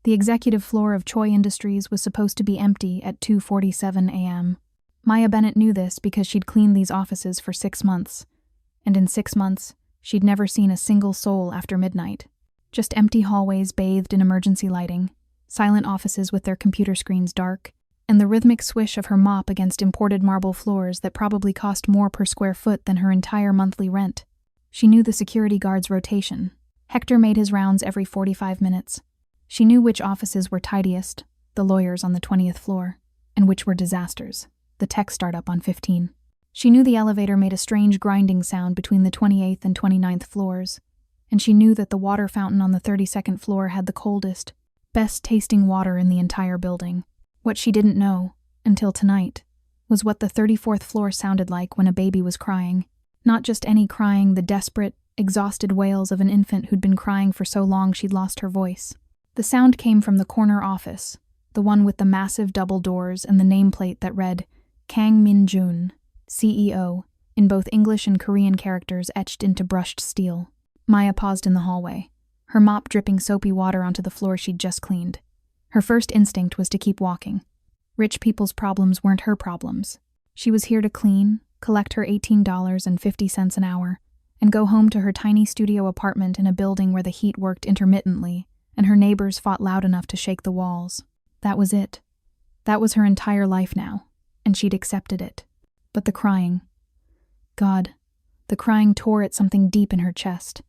The executive floor of Choi Industries was supposed to be empty at 2:47 a.m. Maya Bennett knew this because she'd cleaned these offices for 6 months, and in 6 months, she'd never seen a single soul after midnight. Just empty hallways bathed in emergency lighting, silent offices with their computer screens dark, and the rhythmic swish of her mop against imported marble floors that probably cost more per square foot than her entire monthly rent. She knew the security guard's rotation. Hector made his rounds every 45 minutes. She knew which offices were tidiest, the lawyers on the 20th floor, and which were disasters, the tech startup on 15. She knew the elevator made a strange grinding sound between the 28th and 29th floors, and she knew that the water fountain on the 32nd floor had the coldest, best-tasting water in the entire building. What she didn't know, until tonight, was what the 34th floor sounded like when a baby was crying. Not just any crying, the desperate, exhausted wails of an infant who'd been crying for so long she'd lost her voice. The sound came from the corner office, the one with the massive double doors and the nameplate that read Kang Min-jun, CEO, in both English and Korean characters etched into brushed steel. Maya paused in the hallway, her mop dripping soapy water onto the floor she'd just cleaned. Her first instinct was to keep walking. Rich people's problems weren't her problems. She was here to clean, collect her $18.50 an hour, and go home to her tiny studio apartment in a building where the heat worked intermittently, and her neighbors fought loud enough to shake the walls. That was it. That was her entire life now, and she'd accepted it. But the crying. God, the crying tore at something deep in her chest.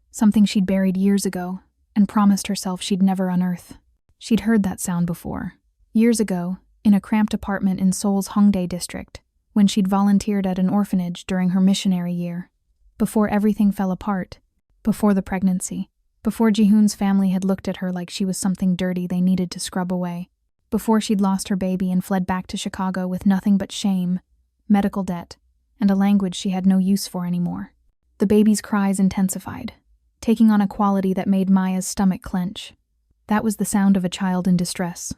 Something she'd buried years ago, and promised herself she'd never unearth. She'd heard that sound before. Years ago, in a cramped apartment in Seoul's Hongdae district, when she'd volunteered at an orphanage during her missionary year. Before everything fell apart. Before the pregnancy. Before Jihoon's family had looked at her like she was something dirty they needed to scrub away. Before she'd lost her baby and fled back to Chicago with nothing but shame, medical debt, and a language she had no use for anymore. The baby's cries intensified, taking on a quality that made Maya's stomach clench. That was the sound of a child in distress,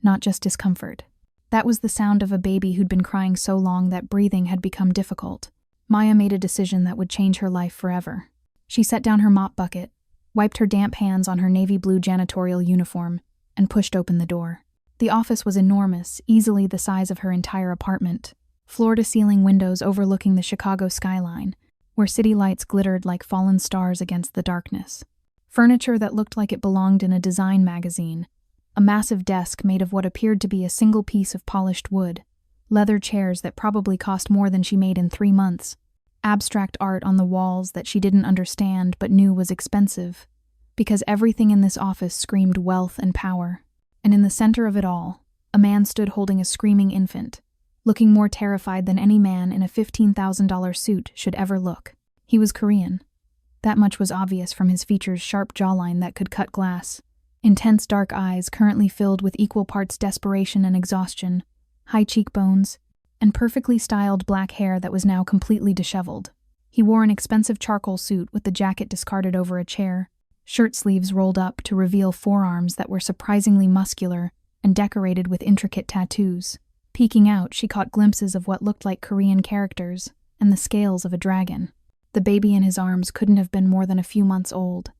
not just discomfort. That was the sound of a baby who'd been crying so long that breathing had become difficult. Maya made a decision that would change her life forever. She set down her mop bucket, wiped her damp hands on her navy blue janitorial uniform, and pushed open the door. The office was enormous, easily the size of her entire apartment, floor-to-ceiling windows overlooking the Chicago skyline, where city lights glittered like fallen stars against the darkness. Furniture that looked like it belonged in a design magazine, a massive desk made of what appeared to be a single piece of polished wood, leather chairs that probably cost more than she made in 3 months, abstract art on the walls that she didn't understand but knew was expensive, because everything in this office screamed wealth and power. And in the center of it all, a man stood holding a screaming infant, looking more terrified than any man in a $15,000 suit should ever look. He was Korean. That much was obvious from his features' sharp jawline that could cut glass, intense dark eyes currently filled with equal parts desperation and exhaustion, high cheekbones, and perfectly styled black hair that was now completely disheveled. He wore an expensive charcoal suit with the jacket discarded over a chair, shirt sleeves rolled up to reveal forearms that were surprisingly muscular and decorated with intricate tattoos. Peeking out, she caught glimpses of what looked like Korean characters and the scales of a dragon. The baby in his arms couldn't have been more than a few months old,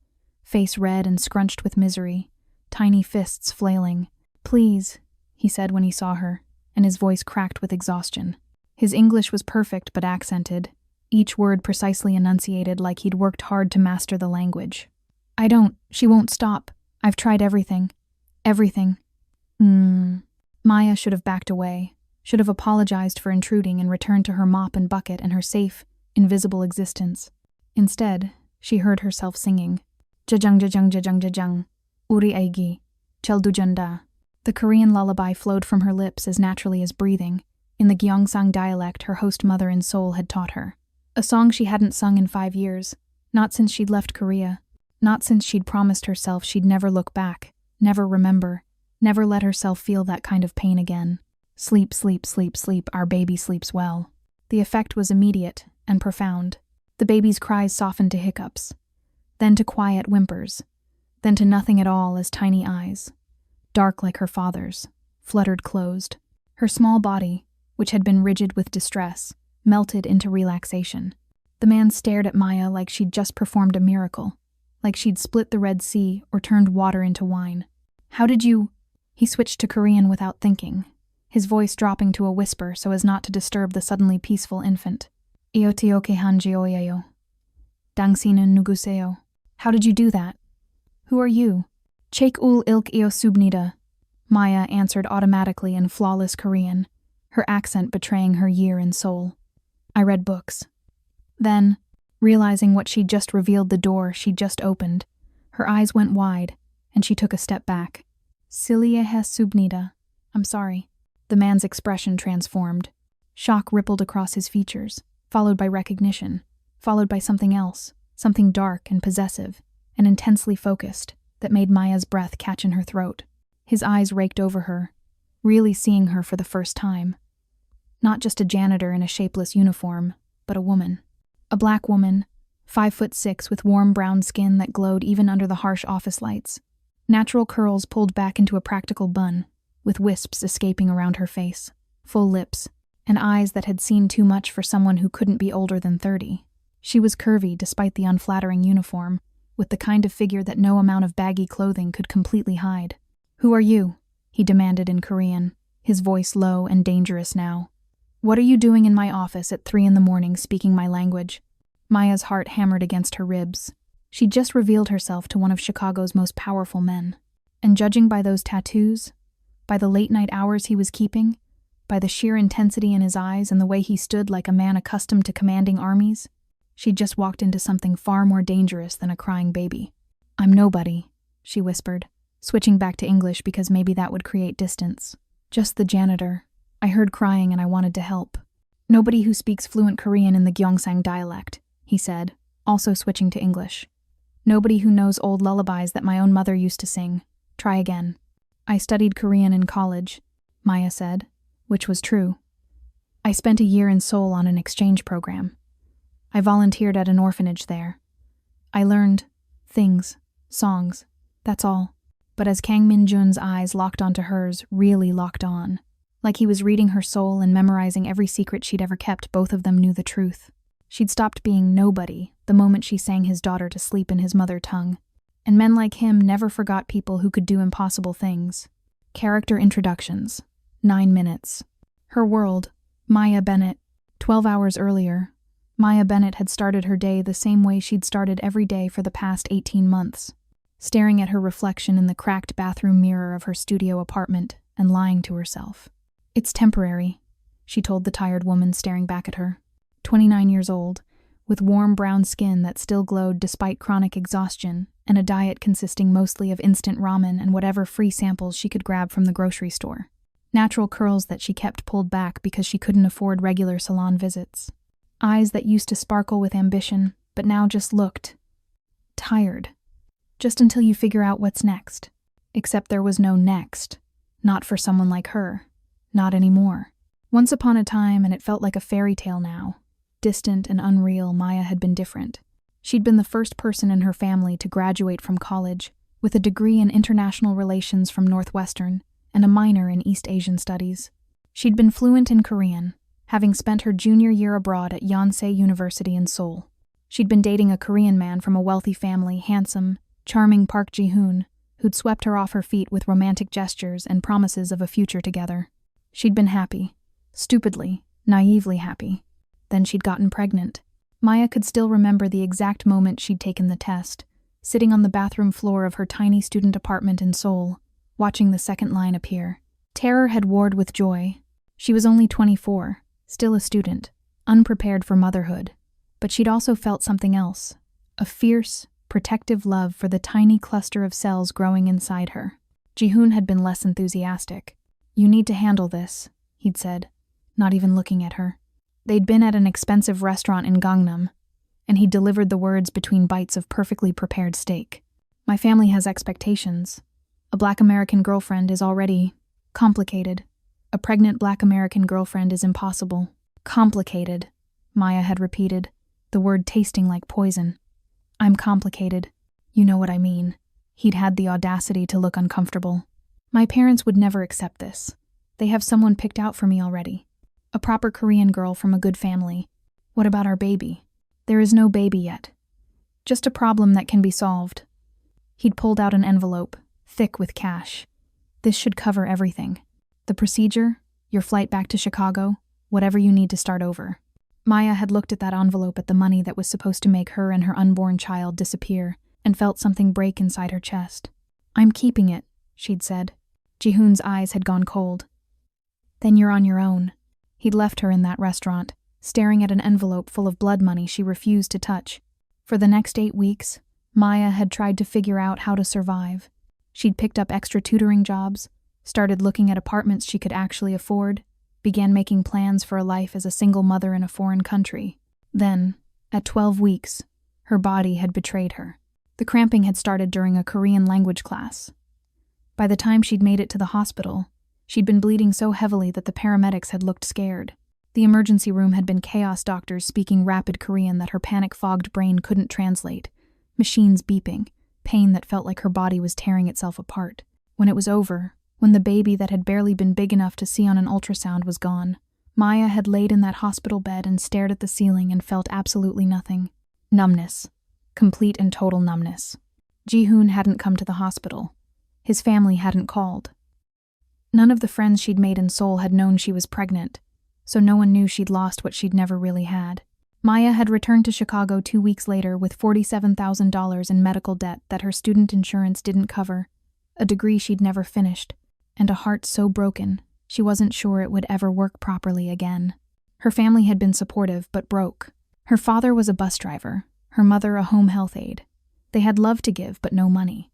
face red and scrunched with misery, tiny fists flailing. "Please," he said when he saw her, and his voice cracked with exhaustion. His English was perfect but accented, each word precisely enunciated like he'd worked hard to master the language. She won't stop. I've tried everything. Everything." Maya should have backed away, should have apologized for intruding and returned to her mop and bucket and her safe, invisible existence. Instead, she heard herself singing, "Jajang jajang jajang jajang, uri aigi, cheldujanda." The Korean lullaby flowed from her lips as naturally as breathing, in the Gyeongsang dialect her host mother in Seoul had taught her. A song she hadn't sung in 5 years, not since she'd left Korea, not since she'd promised herself she'd never look back, never remember, never let herself feel that kind of pain again. Sleep, sleep, sleep, sleep, our baby sleeps well. The effect was immediate and profound. The baby's cries softened to hiccups, then to quiet whimpers, then to nothing at all as tiny eyes, dark like her father's, fluttered closed. Her small body, which had been rigid with distress, melted into relaxation. The man stared at Maya like she'd just performed a miracle, like she'd split the Red Sea or turned water into wine. How did you? He switched to Korean without thinking, his voice dropping to a whisper so as not to disturb the suddenly peaceful infant. Iotioke hanjioyeyo. Dangsinun nuguseo. How did you do that? Who are you? Cheik ul ilk io subnida. Maya answered automatically in flawless Korean, her accent betraying her year and soul. I read books. Then, realizing what she'd just revealed the door she'd just opened, her eyes went wide, and she took a step back. Siliehe subnida. I'm sorry. The man's expression transformed. Shock rippled across his features, followed by recognition, followed by something else, something dark and possessive, and intensely focused, that made Maya's breath catch in her throat. His eyes raked over her, really seeing her for the first time. Not just a janitor in a shapeless uniform, but a woman. A black woman, 5'6" with warm brown skin that glowed even under the harsh office lights. Natural curls pulled back into a practical bun, with wisps escaping around her face, full lips, and eyes that had seen too much for someone who couldn't be older than 30. She was curvy despite the unflattering uniform, with the kind of figure that no amount of baggy clothing could completely hide. Who are you? He demanded in Korean, his voice low and dangerous now. What are you doing in my office at 3 a.m. speaking my language? Maya's heart hammered against her ribs. She'd just revealed herself to one of Chicago's most powerful men. And judging by those tattoos, by the late-night hours he was keeping, by the sheer intensity in his eyes and the way he stood like a man accustomed to commanding armies, she'd just walked into something far more dangerous than a crying baby. I'm nobody, she whispered, switching back to English because maybe that would create distance. Just the janitor. I heard crying and I wanted to help. Nobody who speaks fluent Korean in the Gyeongsang dialect, he said, also switching to English. Nobody who knows old lullabies that my own mother used to sing. Try again. I studied Korean in college, Maya said, which was true. I spent a year in Seoul on an exchange program. I volunteered at an orphanage there. I learned things, songs, that's all. But as Kang Min-jun's eyes locked onto hers, really locked on, like he was reading her soul and memorizing every secret she'd ever kept, both of them knew the truth. She'd stopped being nobody the moment she sang his daughter to sleep in his mother tongue. And men like him never forgot people who could do impossible things. Character introductions. 9 minutes. Her world, Maya Bennett. 12 hours earlier, Maya Bennett had started her day the same way she'd started every day for the past 18 months, staring at her reflection in the cracked bathroom mirror of her studio apartment and lying to herself. It's temporary, she told the tired woman staring back at her. 29 years old, with warm brown skin that still glowed despite chronic exhaustion, and a diet consisting mostly of instant ramen and whatever free samples she could grab from the grocery store. Natural curls that she kept pulled back because she couldn't afford regular salon visits. Eyes that used to sparkle with ambition, but now just looked tired. Just until you figure out what's next. Except there was no next. Not for someone like her. Not anymore. Once upon a time, and it felt like a fairy tale now. Distant and unreal, Maya had been different. She'd been the first person in her family to graduate from college, with a degree in international relations from Northwestern and a minor in East Asian studies. She'd been fluent in Korean, having spent her junior year abroad at Yonsei University in Seoul. She'd been dating a Korean man from a wealthy family, handsome, charming Park Ji-hoon, who'd swept her off her feet with romantic gestures and promises of a future together. She'd been happy. Stupidly, naively happy. Then she'd gotten pregnant. Maya could still remember the exact moment she'd taken the test, sitting on the bathroom floor of her tiny student apartment in Seoul, watching the second line appear. Terror had warred with joy. She was only 24, still a student, unprepared for motherhood, but she'd also felt something else, a fierce, protective love for the tiny cluster of cells growing inside her. Ji-hoon had been less enthusiastic. You need to handle this, he'd said, not even looking at her. They'd been at an expensive restaurant in Gangnam, and he'd delivered the words between bites of perfectly prepared steak. My family has expectations. A Black American girlfriend is already complicated. A pregnant Black American girlfriend is impossible. Complicated, Maya had repeated, the word tasting like poison. I'm complicated. You know what I mean. He'd had the audacity to look uncomfortable. My parents would never accept this. They have someone picked out for me already. A proper Korean girl from a good family. What about our baby? There is no baby yet. Just a problem that can be solved. He'd pulled out an envelope, thick with cash. This should cover everything. The procedure, your flight back to Chicago, whatever you need to start over. Maya had looked at that envelope at the money that was supposed to make her and her unborn child disappear and felt something break inside her chest. "I'm keeping it," she'd said. Ji-hoon's eyes had gone cold. "Then you're on your own." He'd left her in that restaurant, staring at an envelope full of blood money she refused to touch. For the next 8 weeks, Maya had tried to figure out how to survive. She'd picked up extra tutoring jobs, started looking at apartments she could actually afford, began making plans for a life as a single mother in a foreign country. Then, at 12 weeks, her body had betrayed her. The cramping had started during a Korean language class. By the time she'd made it to the hospital, she'd been bleeding so heavily that the paramedics had looked scared. The emergency room had been chaos, doctors speaking rapid Korean that her panic-fogged brain couldn't translate, machines beeping, pain that felt like her body was tearing itself apart. When it was over, when the baby that had barely been big enough to see on an ultrasound was gone, Maya had laid in that hospital bed and stared at the ceiling and felt absolutely nothing. Numbness. Complete and total numbness. Ji-hoon hadn't come to the hospital. His family hadn't called. None of the friends she'd made in Seoul had known she was pregnant, so no one knew she'd lost what she'd never really had. Maya had returned to Chicago 2 weeks later with $47,000 in medical debt that her student insurance didn't cover, a degree she'd never finished, and a heart so broken she wasn't sure it would ever work properly again. Her family had been supportive but broke. Her father was a bus driver, her mother a home health aide. They had love to give but no money.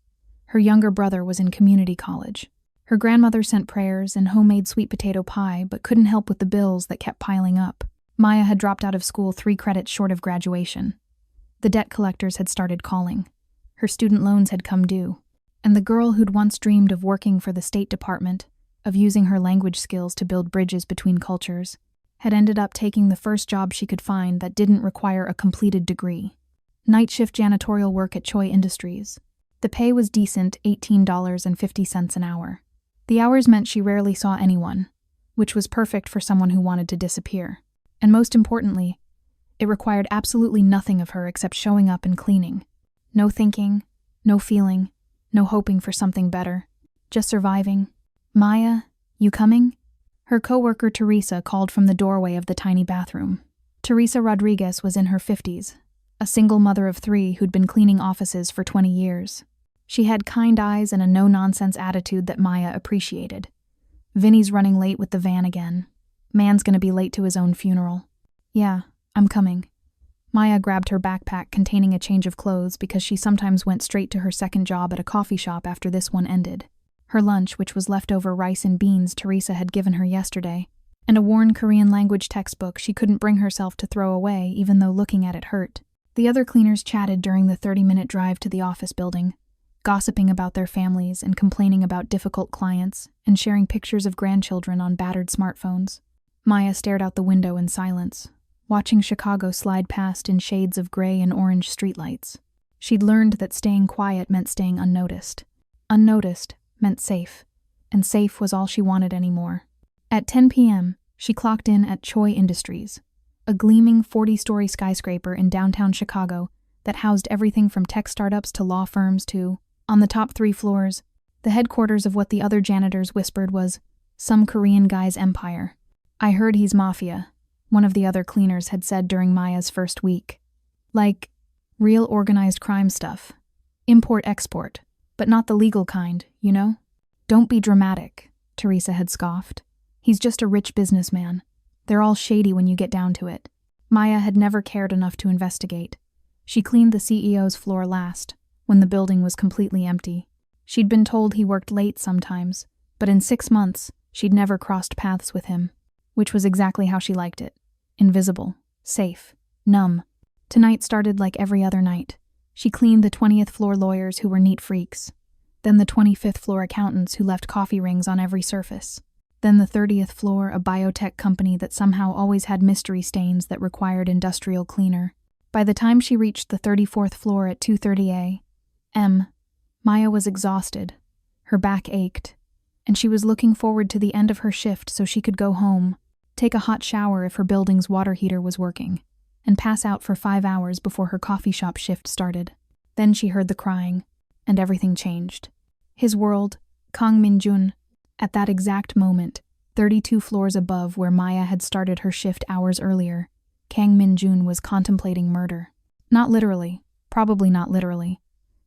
Her younger brother was in community college. Her grandmother sent prayers and homemade sweet potato pie but couldn't help with the bills that kept piling up. Maya had dropped out of school 3 credits short of graduation. The debt collectors had started calling. Her student loans had come due. And the girl who'd once dreamed of working for the State Department, of using her language skills to build bridges between cultures, had ended up taking the first job she could find that didn't require a completed degree. Night shift janitorial work at Choi Industries. The pay was decent, $18.50 an hour. The hours meant she rarely saw anyone, which was perfect for someone who wanted to disappear. And most importantly, it required absolutely nothing of her except showing up and cleaning. No thinking, no feeling, no hoping for something better. Just surviving. "Maya, you coming?" Her coworker Teresa called from the doorway of the tiny bathroom. Teresa Rodriguez was in her 50s, a single mother of 3 who'd been cleaning offices for 20 years. She had kind eyes and a no-nonsense attitude that Maya appreciated. "Vinny's running late with the van again. Man's gonna be late to his own funeral." "Yeah, I'm coming." Maya grabbed her backpack containing a change of clothes because she sometimes went straight to her second job at a coffee shop after this one ended. Her lunch, which was leftover rice and beans Teresa had given her yesterday, and a worn Korean language textbook she couldn't bring herself to throw away even though looking at it hurt. The other cleaners chatted during the 30-minute drive to the office building, gossiping about their families and complaining about difficult clients and sharing pictures of grandchildren on battered smartphones. Maya stared out the window in silence, watching Chicago slide past in shades of gray and orange streetlights. She'd learned that staying quiet meant staying unnoticed. Unnoticed meant safe, and safe was all she wanted anymore. At 10 p.m., she clocked in at Choi Industries, a gleaming 40-story skyscraper in downtown Chicago that housed everything from tech startups to law firms to, on the top 3 floors, the headquarters of what the other janitors whispered was some Korean guy's empire. "I heard he's Mafia," one of the other cleaners had said during Maya's first week. Like, real organized crime stuff. Import-export, but not the legal kind, you know? "Don't be dramatic," Teresa had scoffed. "He's just a rich businessman. They're all shady when you get down to it." Maya had never cared enough to investigate. She cleaned the CEO's floor last, when the building was completely empty. She'd been told he worked late sometimes, but in 6 months, she'd never crossed paths with him, which was exactly how she liked it. Invisible, safe, numb. Tonight started like every other night. She cleaned the 20th floor lawyers who were neat freaks, then the 25th floor accountants who left coffee rings on every surface, then the 30th floor, a biotech company that somehow always had mystery stains that required industrial cleaner. By the time she reached the 34th floor at 2:30 a.m., Maya was exhausted. Her back ached, and she was looking forward to the end of her shift so she could go home, take a hot shower if her building's water heater was working, and pass out for 5 hours before her coffee shop shift started. Then she heard the crying, and everything changed. His world, Kang Min-jun. At that exact moment, 32 floors above where Maya had started her shift hours earlier, Kang Min-jun was contemplating murder. Not literally, probably not literally.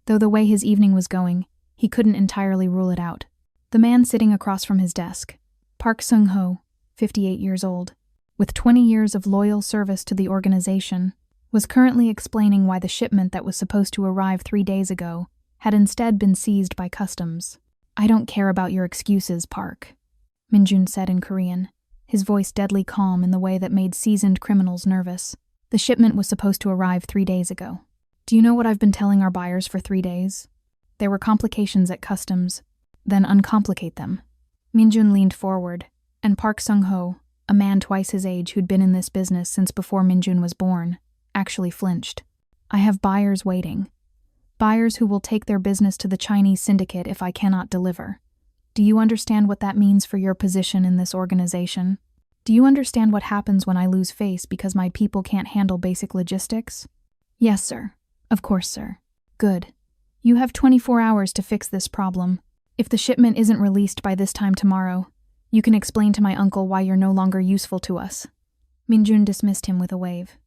Though the way his evening was going, he couldn't entirely rule it out. The man sitting across from his desk, Park Sung-ho, 58 years old, with 20 years of loyal service to the organization, was currently explaining why the shipment that was supposed to arrive 3 days ago had instead been seized by customs. "I don't care about your excuses, Park," Min-jun said in Korean, his voice deadly calm in the way that made seasoned criminals nervous. "The shipment was supposed to arrive 3 days ago. Do you know what I've been telling our buyers for 3 days? There were complications at customs. Then uncomplicate them." Min-jun leaned forward, and Park Sung-ho, a man twice his age who'd been in this business since before Min-jun was born, actually flinched. "I have buyers waiting. Buyers who will take their business to the Chinese syndicate if I cannot deliver. Do you understand what that means for your position in this organization? Do you understand what happens when I lose face because my people can't handle basic logistics?" "Yes, sir. Of course, sir." "Good. You have 24 hours to fix this problem. If the shipment isn't released by this time tomorrow, you can explain to my uncle why you're no longer useful to us." Min-jun dismissed him with a wave.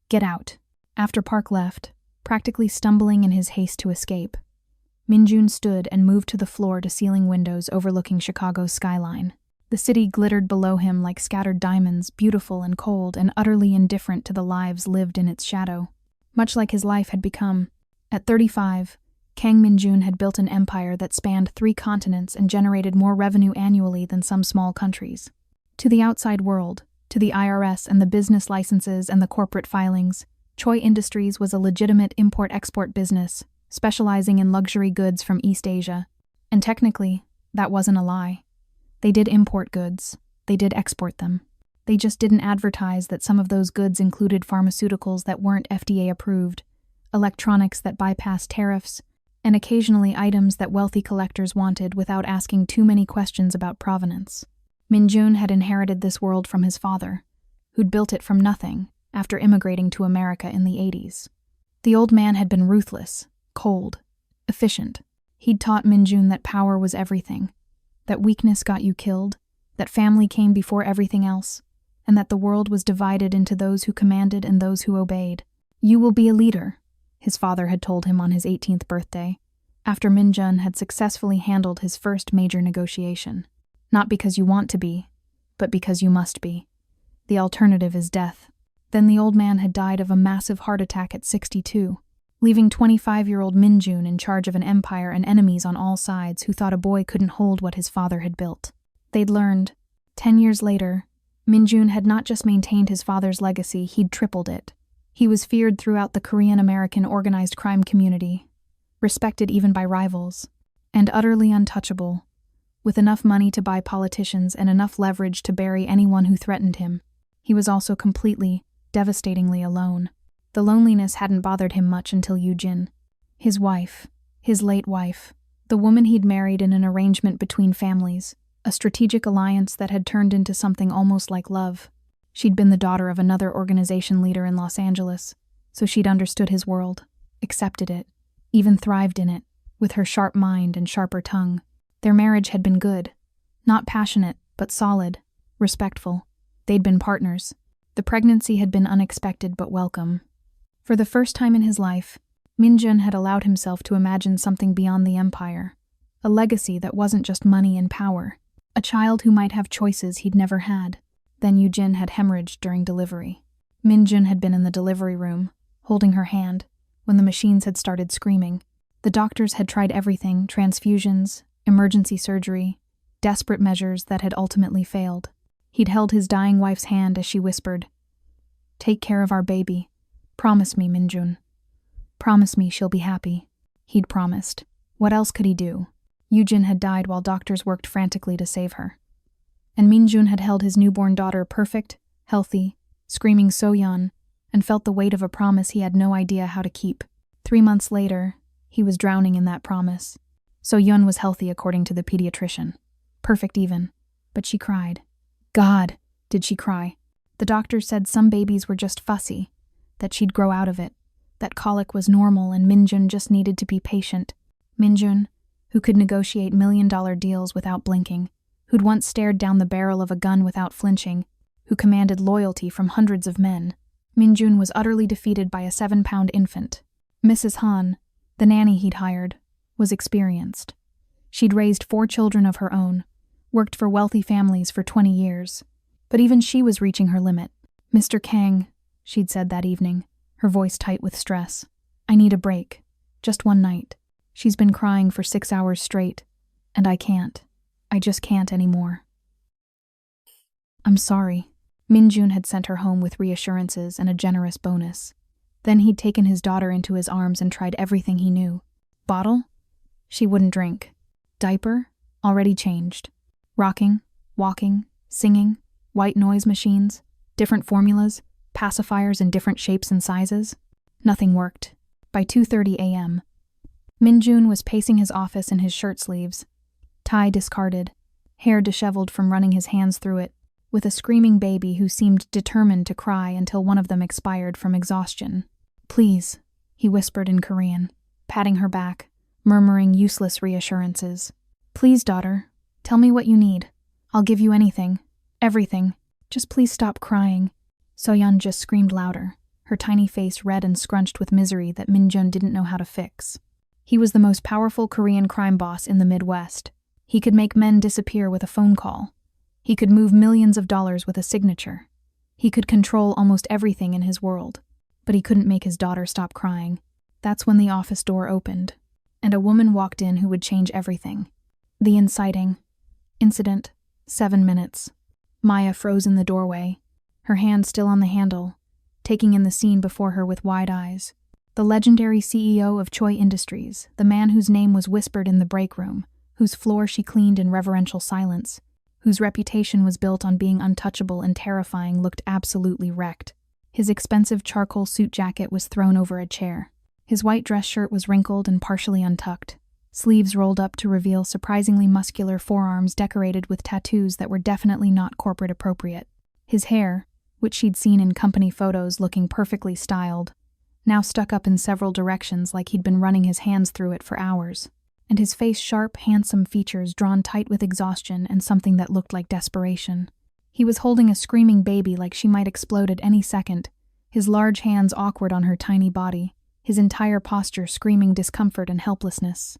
"Get out." After Park left, practically stumbling in his haste to escape, Min-jun stood and moved to the floor-to-ceiling windows overlooking Chicago's skyline. The city glittered below him like scattered diamonds, beautiful and cold and utterly indifferent to the lives lived in its shadow. Much like his life had become. At 35, Kang Min-jun had built an empire that spanned 3 continents and generated more revenue annually than some small countries. To the outside world, to the IRS and the business licenses and the corporate filings, Choi Industries was a legitimate import-export business, specializing in luxury goods from East Asia. And technically, that wasn't a lie. They did import goods. They did export them. They just didn't advertise that some of those goods included pharmaceuticals that weren't FDA approved, electronics that bypassed tariffs, and occasionally items that wealthy collectors wanted without asking too many questions about provenance. Min-jun had inherited this world from his father, who'd built it from nothing after immigrating to America in the 80s. The old man had been ruthless, cold, efficient. He'd taught Min-jun that power was everything, that weakness got you killed, that family came before everything else, and that the world was divided into those who commanded and those who obeyed. "You will be a leader," his father had told him on his 18th birthday, after Min-jun had successfully handled his first major negotiation. "Not because you want to be, but because you must be. The alternative is death." Then the old man had died of a massive heart attack at 62, leaving 25-year-old Min-jun in charge of an empire and enemies on all sides who thought a boy couldn't hold what his father had built. They'd learned, 10 years later, Min-jun had not just maintained his father's legacy, he'd tripled it. He was feared throughout the Korean-American organized crime community, respected even by rivals, and utterly untouchable, with enough money to buy politicians and enough leverage to bury anyone who threatened him. He was also completely, devastatingly alone. The loneliness hadn't bothered him much until Yoo-jin, his wife, his late wife, the woman he'd married in an arrangement between families, a strategic alliance that had turned into something almost like love. She'd been the daughter of another organization leader in Los Angeles, so she'd understood his world, accepted it, even thrived in it, with her sharp mind and sharper tongue. Their marriage had been good, not passionate, but solid, respectful. They'd been partners. The pregnancy had been unexpected but welcome. For the first time in his life, Min-jun had allowed himself to imagine something beyond the empire, a legacy that wasn't just money and power, a child who might have choices he'd never had. Then Yoo-jin had hemorrhaged during delivery. Min-jun had been in the delivery room, holding her hand, when the machines had started screaming. The doctors had tried everything, transfusions, emergency surgery, desperate measures that had ultimately failed. He'd held his dying wife's hand as she whispered, "Take care of our baby. Promise me, Min-jun. Promise me she'll be happy." He'd promised. What else could he do? Yoo-jin had died while doctors worked frantically to save her. And Min-jun had held his newborn daughter perfect, healthy, screaming So-yeon, and felt the weight of a promise he had no idea how to keep. 3 months later, he was drowning in that promise. So-yeon was healthy according to the pediatrician. Perfect even. But she cried. God, did she cry. The doctor said some babies were just fussy, that she'd grow out of it, that colic was normal and Min-jun just needed to be patient. Min-jun, who could negotiate million-dollar deals without blinking, who'd once stared down the barrel of a gun without flinching, who commanded loyalty from hundreds of men. Minjun was utterly defeated by a 7-pound infant. Mrs. Han, the nanny he'd hired, was experienced. She'd raised 4 children of her own, worked for wealthy families for 20 years. But even she was reaching her limit. "Mr. Kang," she'd said that evening, her voice tight with stress, "I need a break. Just one night. She's been crying for 6 hours straight, and I can't. I just can't anymore." "I'm sorry." Minjun had sent her home with reassurances and a generous bonus. Then he'd taken his daughter into his arms and tried everything he knew. Bottle? She wouldn't drink. Diaper? Already changed. Rocking, walking, singing, white noise machines, different formulas, pacifiers in different shapes and sizes. Nothing worked. By 2:30 a.m., Minjun was pacing his office in his shirt sleeves, tie discarded, hair disheveled from running his hands through it, with a screaming baby who seemed determined to cry until one of them expired from exhaustion. "Please," he whispered in Korean, patting her back, murmuring useless reassurances. "Please, daughter, tell me what you need. I'll give you anything. Everything. Just please stop crying." Soyeon just screamed louder, her tiny face red and scrunched with misery that Minjun didn't know how to fix. He was the most powerful Korean crime boss in the Midwest. He could make men disappear with a phone call. He could move millions of dollars with a signature. He could control almost everything in his world. But he couldn't make his daughter stop crying. That's when the office door opened, and a woman walked in who would change everything. The inciting incident. 7 minutes. Maya froze in the doorway, her hand still on the handle, taking in the scene before her with wide eyes. The legendary CEO of Choi Industries, the man whose name was whispered in the break room, whose floor she cleaned in reverential silence, whose reputation was built on being untouchable and terrifying, looked absolutely wrecked. His expensive charcoal suit jacket was thrown over a chair. His white dress shirt was wrinkled and partially untucked, sleeves rolled up to reveal surprisingly muscular forearms decorated with tattoos that were definitely not corporate appropriate. His hair, which she'd seen in company photos looking perfectly styled, now stuck up in several directions like he'd been running his hands through it for hours. And his face sharp, handsome features drawn tight with exhaustion and something that looked like desperation. He was holding a screaming baby like she might explode at any second, his large hands awkward on her tiny body, his entire posture screaming discomfort and helplessness.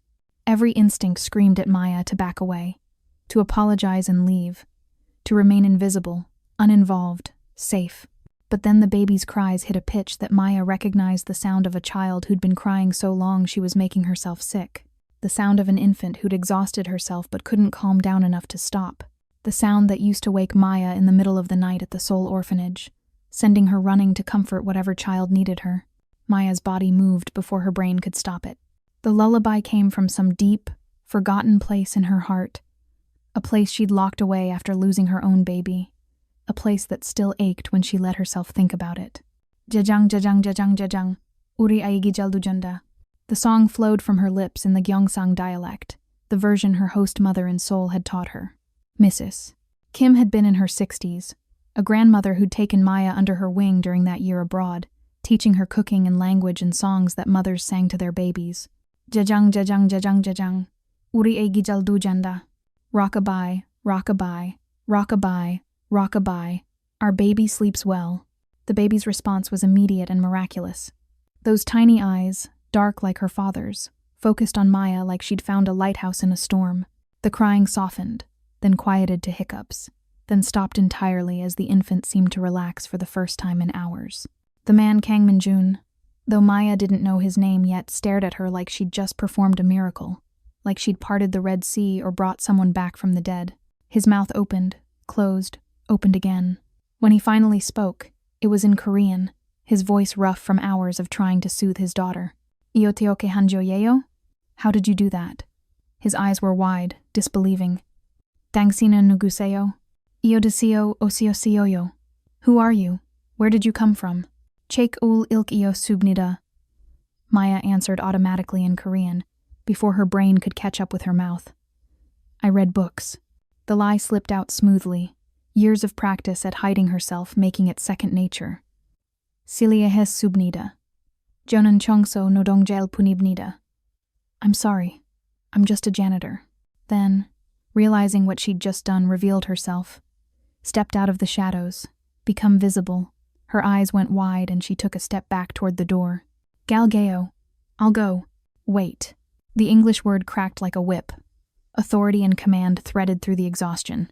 Every instinct screamed at Maya to back away, to apologize and leave, to remain invisible, uninvolved, safe. But then the baby's cries hit a pitch that Maya recognized the sound of a child who'd been crying so long she was making herself sick. The sound of an infant who'd exhausted herself but couldn't calm down enough to stop. The sound that used to wake Maya in the middle of the night at the Seoul orphanage, sending her running to comfort whatever child needed her. Maya's body moved before her brain could stop it. The lullaby came from some deep, forgotten place in her heart, a place she'd locked away after losing her own baby, a place that still ached when she let herself think about it. Jajang jajang jajang jajang, uri aigi jaldujanda. The song flowed from her lips in the Gyeongsang dialect, the version her host mother in Seoul had taught her. Mrs. Kim had been in her 60s, a grandmother who'd taken Maya under her wing during that year abroad, teaching her cooking and language and songs that mothers sang to their babies. Jajang jajang jajang jajang, uri aigi jaldujanda. Rockabye, rockabye, rockabye, rockabye. Our baby sleeps well. The baby's response was immediate and miraculous. Those tiny eyes, dark like her father's, focused on Maya like she'd found a lighthouse in a storm. The crying softened, then quieted to hiccups, then stopped entirely as the infant seemed to relax for the first time in hours. The man Kang Minjun, though Maya didn't know his name yet, stared at her like she'd just performed a miracle, like she'd parted the Red Sea or brought someone back from the dead. His mouth opened, closed, opened again. When he finally spoke, it was in Korean, his voice rough from hours of trying to soothe his daughter. Ioteoke hanjoyeyo? How did you do that? His eyes were wide, disbelieving. Dangsina nuguseyo? Iodesio osiosioyo. Who are you? Where did you come from? Chake ul ilk iyo subnida. Maya answered automatically in Korean, before her brain could catch up with her mouth. I read books. The lie slipped out smoothly, years of practice at hiding herself making it second nature. Siliehes subnida. Jonan chongso nodongjel punibnida. I'm sorry. I'm just a janitor. Then, realizing what she'd just done, revealed herself, stepped out of the shadows, become visible. Her eyes went wide and she took a step back toward the door. Galgeo, I'll go. Wait. The English word cracked like a whip. Authority and command threaded through the exhaustion.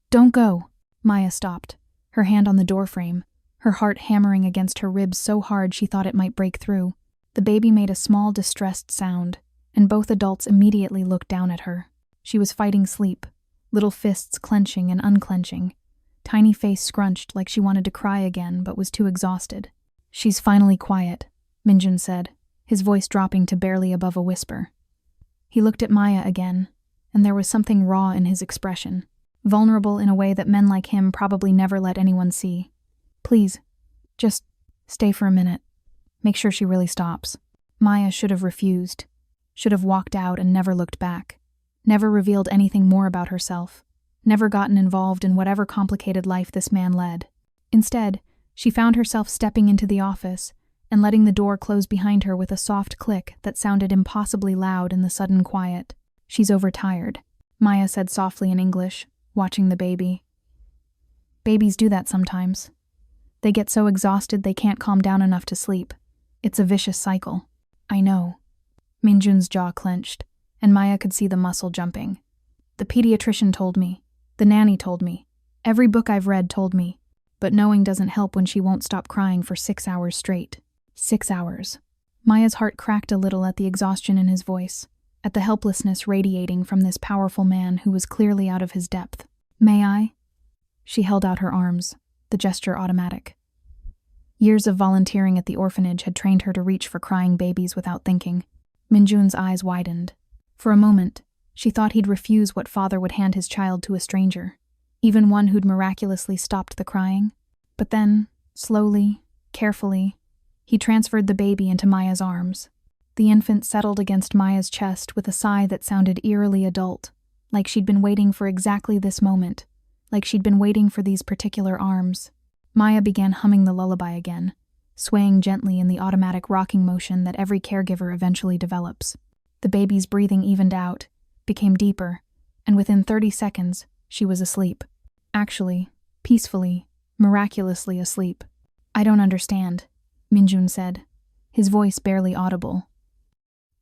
Don't go. Maya stopped, her hand on the doorframe, her heart hammering against her ribs so hard she thought it might break through. The baby made a small, distressed sound, and both adults immediately looked down at her. She was fighting sleep, little fists clenching and unclenching, tiny face scrunched like she wanted to cry again but was too exhausted. She's finally quiet, Minjun said, his voice dropping to barely above a whisper. He looked at Maya again, and there was something raw in his expression, vulnerable in a way that men like him probably never let anyone see. Please, just stay for a minute. Make sure she really stops. Maya should have refused, should have walked out and never looked back, never revealed anything more about herself, never gotten involved in whatever complicated life this man led. Instead, she found herself stepping into the office and letting the door close behind her with a soft click that sounded impossibly loud in the sudden quiet. She's overtired, Maya said softly in English, watching the baby. Babies do that sometimes. They get so exhausted they can't calm down enough to sleep. It's a vicious cycle. I know. Minjun's jaw clenched, and Maya could see the muscle jumping. The pediatrician told me. The nanny told me. Every book I've read told me. But knowing doesn't help when she won't stop crying for 6 hours straight. 6 hours. Maya's heart cracked a little at the exhaustion in his voice, at the helplessness radiating from this powerful man who was clearly out of his depth. May I? She held out her arms, the gesture automatic. Years of volunteering at the orphanage had trained her to reach for crying babies without thinking. Minjun's eyes widened. For a moment, she thought he'd refuse what father would hand his child to a stranger, even one who'd miraculously stopped the crying. But then, slowly, carefully, he transferred the baby into Maya's arms. The infant settled against Maya's chest with a sigh that sounded eerily adult, like she'd been waiting for exactly this moment, like she'd been waiting for these particular arms. Maya began humming the lullaby again, swaying gently in the automatic rocking motion that every caregiver eventually develops. The baby's breathing evened out, became deeper, and within 30 seconds, she was asleep. Actually, peacefully, miraculously asleep. I don't understand, Minjun said, his voice barely audible.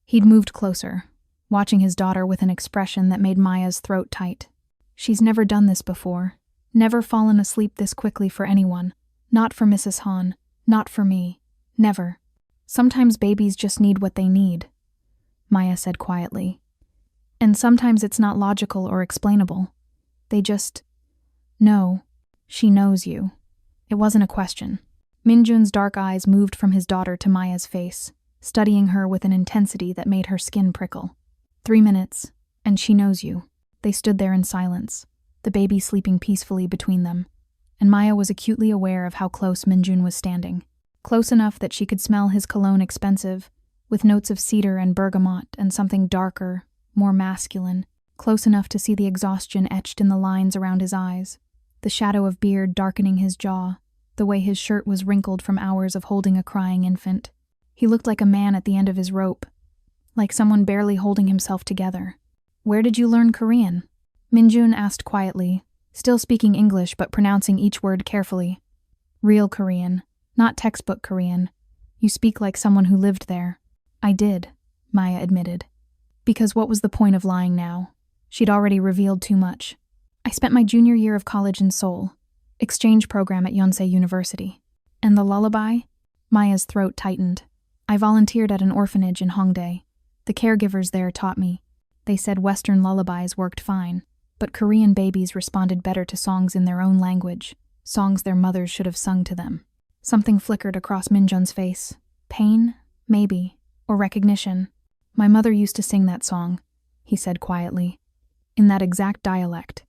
He'd moved closer, watching his daughter with an expression that made Maya's throat tight. She's never done this before. Never fallen asleep this quickly for anyone. Not for Mrs. Han. Not for me. Never. Sometimes babies just need what they need, Maya said quietly. And sometimes it's not logical or explainable. They just know. She knows you. It wasn't a question. Minjun's dark eyes moved from his daughter to Maya's face, studying her with an intensity that made her skin prickle. 3 minutes, and she knows you. They stood there in silence, the baby sleeping peacefully between them, and Maya was acutely aware of how close Minjun was standing. Close enough that she could smell his cologne expensive, with notes of cedar and bergamot and something darker, more masculine, close enough to see the exhaustion etched in the lines around his eyes, the shadow of beard darkening his jaw, the way his shirt was wrinkled from hours of holding a crying infant. He looked like a man at the end of his rope, like someone barely holding himself together. Where did you learn Korean? Minjun asked quietly, still speaking English but pronouncing each word carefully. Real Korean, not textbook Korean. You speak like someone who lived there. I did, Maya admitted. Because what was the point of lying now? She'd already revealed too much. I spent my junior year of college in Seoul, exchange program at Yonsei University. And the lullaby? Maya's throat tightened. I volunteered at an orphanage in Hongdae. The caregivers there taught me. They said Western lullabies worked fine, but Korean babies responded better to songs in their own language, songs their mothers should have sung to them. Something flickered across Minjun's face. Pain? Maybe. Or recognition. My mother used to sing that song, he said quietly. In that exact dialect.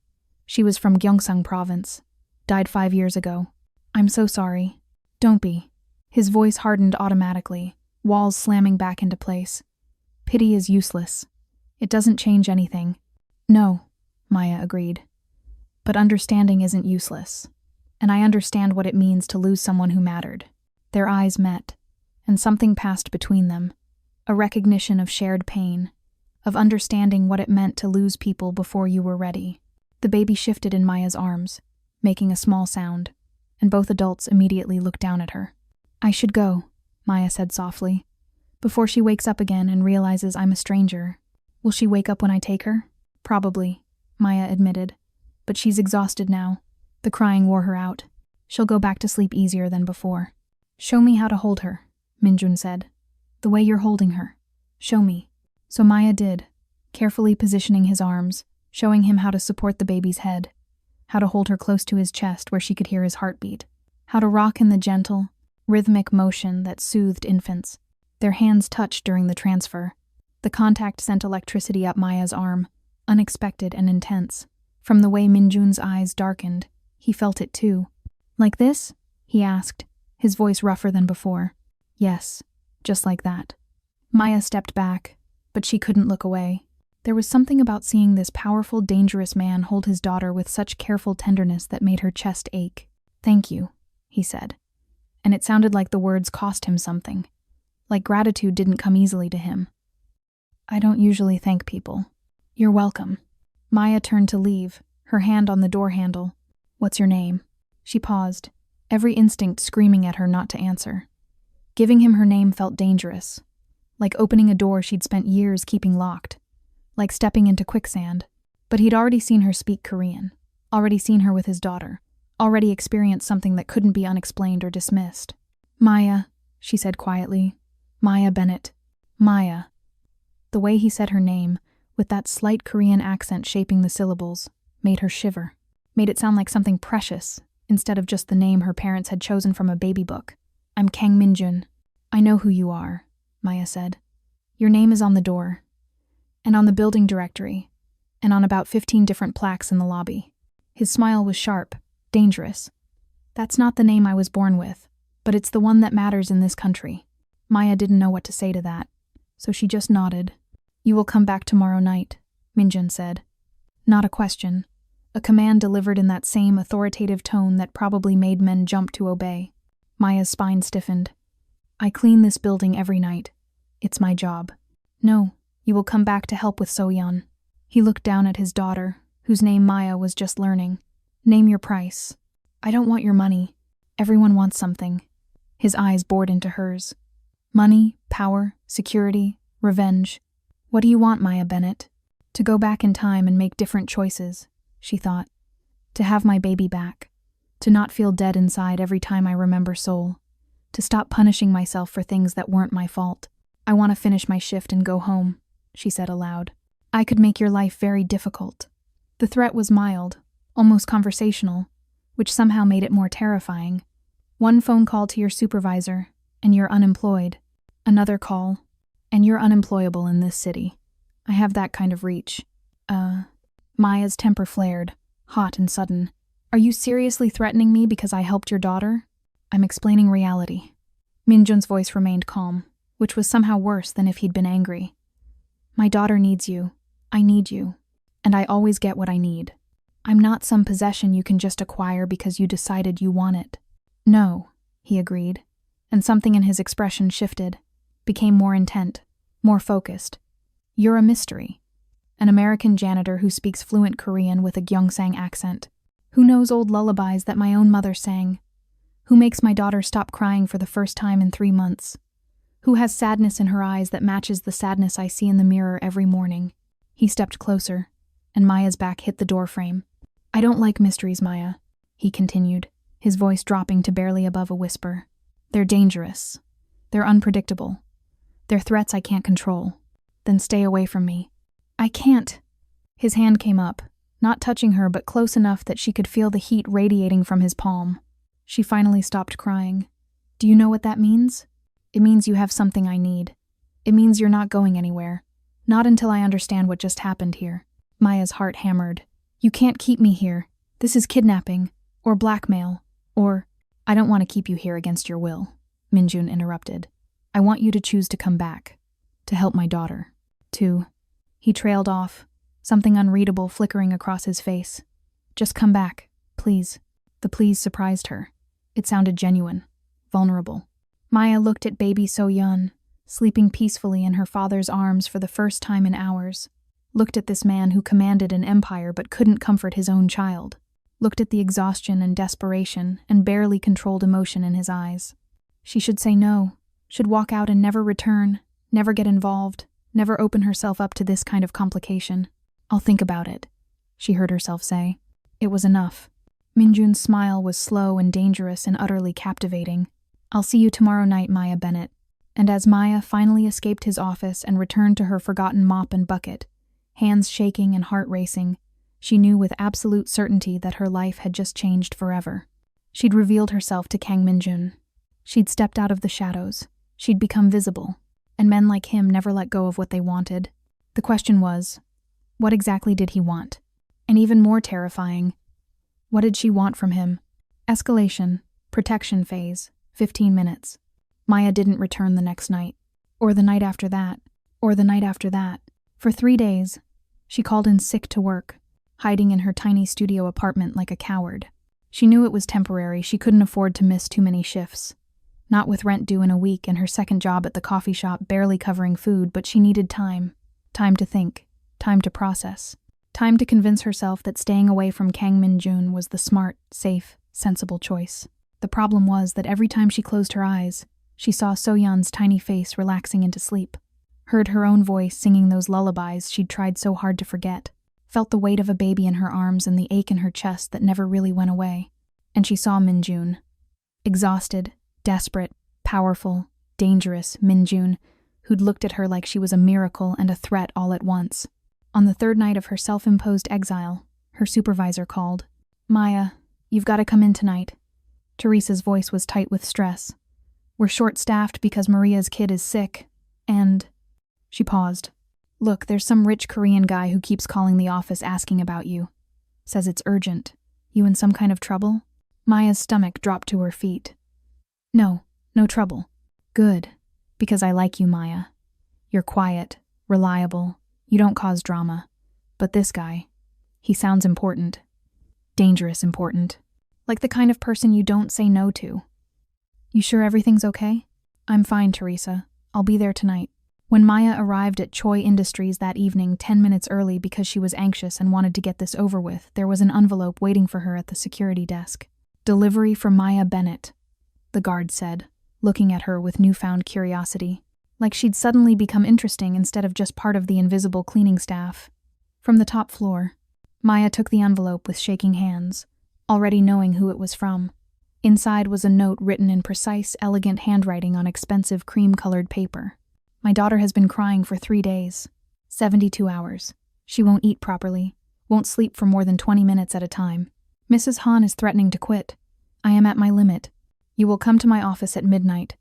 She was from Gyeongsang province. Died 5 years ago. I'm so sorry. Don't be. His voice hardened automatically, walls slamming back into place. Pity is useless. It doesn't change anything. No, Maya agreed. But understanding isn't useless. And I understand what it means to lose someone who mattered. Their eyes met, and something passed between them. A recognition of shared pain. of understanding what it meant to lose people before you were ready. The baby shifted in Maya's arms, making a small sound, and both adults immediately looked down at her. "I should go," Maya said softly, "before she wakes up again and realizes I'm a stranger." "Will she wake up when I take her?" "Probably," Maya admitted, "but she's exhausted now. The crying wore her out. She'll go back to sleep easier than before." "Show me how to hold her," Minjun said. "The way you're holding her. Show me." So Maya did, carefully positioning his arms, showing him how to support the baby's head, how to hold her close to his chest where she could hear his heartbeat, how to rock in the gentle, rhythmic motion that soothed infants. Their hands touched during the transfer. The contact sent electricity up Maya's arm, unexpected and intense. From the way Minjun's eyes darkened, he felt it too. "Like this?" he asked, his voice rougher than before. "Yes, just like that." Maya stepped back, but she couldn't look away. There was something about seeing this powerful, dangerous man hold his daughter with such careful tenderness that made her chest ache. "Thank you," he said. And it sounded like the words cost him something. Like gratitude didn't come easily to him. "I don't usually thank people." "You're welcome." Maya turned to leave, her hand on the door handle. "What's your name?" She paused, every instinct screaming at her not to answer. Giving him her name felt dangerous, like opening a door she'd spent years keeping locked, like stepping into quicksand. But he'd already seen her speak Korean, already seen her with his daughter, already experienced something that couldn't be unexplained or dismissed. "Maya," she said quietly. "Maya Bennett. Maya." The way he said her name, with that slight Korean accent shaping the syllables, made her shiver, made it sound like something precious, instead of just the name her parents had chosen from a baby book. "I'm Kang Minjun." "I know who you are," Maya said. "Your name is on the door, and on the building directory, and on about 15 different plaques in the lobby." His smile was sharp, dangerous. "That's not the name I was born with, but it's the one that matters in this country." Maya didn't know what to say to that, so she just nodded. "You will come back tomorrow night," Minjun said. Not a question, a command delivered in that same authoritative tone that probably made men jump to obey. Maya's spine stiffened. "I clean this building every night. It's my job." "No, you will come back to help with So-yeon." He looked down at his daughter, whose name Maya was just learning. "Name your price." "I don't want your money. Everyone wants something." His eyes bored into hers. "Money, power, security, revenge. What do you want, Maya Bennett?" "To go back in time and make different choices," she thought. "To have my baby back. To not feel dead inside every time I remember Seoul. To stop punishing myself for things that weren't my fault. I want to finish my shift and go home," she said aloud. "I could make your life very difficult." The threat was mild, almost conversational, which somehow made it more terrifying. One phone call to your supervisor, and you're unemployed. Another call, and you're unemployable in this city. I have that kind of reach. Maya's temper flared, hot and sudden. "Are you seriously threatening me because I helped your daughter?" "I'm explaining reality." Minjun's voice remained calm, which was somehow worse than if he'd been angry. "My daughter needs you. I need you. And I always get what I need. I'm not some possession you can just acquire because you decided you want it." "No," he agreed, and something in his expression shifted, became more intent, more focused. "You're a mystery. An American janitor who speaks fluent Korean with a Gyeongsang accent, who knows old lullabies that my own mother sang, who makes my daughter stop crying for the first time in 3 months, who has sadness in her eyes that matches the sadness I see in the mirror every morning." He stepped closer, and Maya's back hit the door frame. "I don't like mysteries, Maya," he continued, his voice dropping to barely above a whisper. "They're dangerous. They're unpredictable. They're threats I can't control. Then stay away from me." "I can't." His hand came up, not touching her but close enough that she could feel the heat radiating from his palm. She finally stopped crying. "Do you know what that means? It means you have something I need. It means you're not going anywhere. Not until I understand what just happened here." Maya's heart hammered. "You can't keep me here. This is kidnapping, or blackmail, or—" "I don't want to keep you here against your will," Minjun interrupted. "I want you to choose to come back. To help my daughter. To—" He trailed off, something unreadable flickering across his face. "Just come back, please." The please surprised her. It sounded genuine, vulnerable. Maya looked at baby So-yeon, sleeping peacefully in her father's arms for the first time in hours. Looked at this man who commanded an empire but couldn't comfort his own child. Looked at the exhaustion and desperation and barely controlled emotion in his eyes. She should say no, should walk out and never return, never get involved, never open herself up to this kind of complication. "I'll think about it," she heard herself say. It was enough. Minjun's smile was slow and dangerous and utterly captivating. "I'll see you tomorrow night, Maya Bennett." And as Maya finally escaped his office and returned to her forgotten mop and bucket, hands shaking and heart racing, she knew with absolute certainty that her life had just changed forever. She'd revealed herself to Kang Minjun. She'd stepped out of the shadows. She'd become visible. And men like him never let go of what they wanted. The question was, what exactly did he want? And even more terrifying, what did she want from him? Escalation, protection phase, 15 minutes. Maya didn't return the next night, or the night after that, or the night after that. For 3 days, she called in sick to work, hiding in her tiny studio apartment like a coward. She knew it was temporary. She couldn't afford to miss too many shifts. Not with rent due in a week and her second job at the coffee shop barely covering food, but she needed time. Time to think, time to process, time to convince herself that staying away from Kang Min-jun was the smart, safe, sensible choice. The problem was that every time she closed her eyes, she saw So-yeon's tiny face relaxing into sleep, heard her own voice singing those lullabies she'd tried so hard to forget, felt the weight of a baby in her arms and the ache in her chest that never really went away. And she saw Min-jun. Exhausted, desperate, powerful, dangerous Min-jun, who'd looked at her like she was a miracle and a threat all at once. On the third night of her self-imposed exile, her supervisor called. "Maya, you've got to come in tonight." Teresa's voice was tight with stress. "We're short-staffed because Maria's kid is sick, and..." She paused. "Look, there's some rich Korean guy who keeps calling the office asking about you. Says it's urgent. You in some kind of trouble?" Maya's stomach dropped to her feet. "No trouble." "Good, because I like you, Maya. You're quiet, reliable, you don't cause drama. But this guy, he sounds important. Dangerous important. Like the kind of person you don't say no to." "You sure everything's okay?" "I'm fine, Teresa. I'll be there tonight." When Maya arrived at Choi Industries that evening 10 minutes early because she was anxious and wanted to get this over with, there was an envelope waiting for her at the security desk. "Delivery for Maya Bennett," the guard said, looking at her with newfound curiosity, like she'd suddenly become interesting instead of just part of the invisible cleaning staff. From the top floor, Maya took the envelope with shaking hands, already knowing who it was from. Inside was a note written in precise, elegant handwriting on expensive cream-colored paper. "My daughter has been crying for 3 days. 72 hours. She won't eat properly, won't sleep for more than 20 minutes at a time. Mrs. Han is threatening to quit. I am at my limit. You will come to my office at midnight.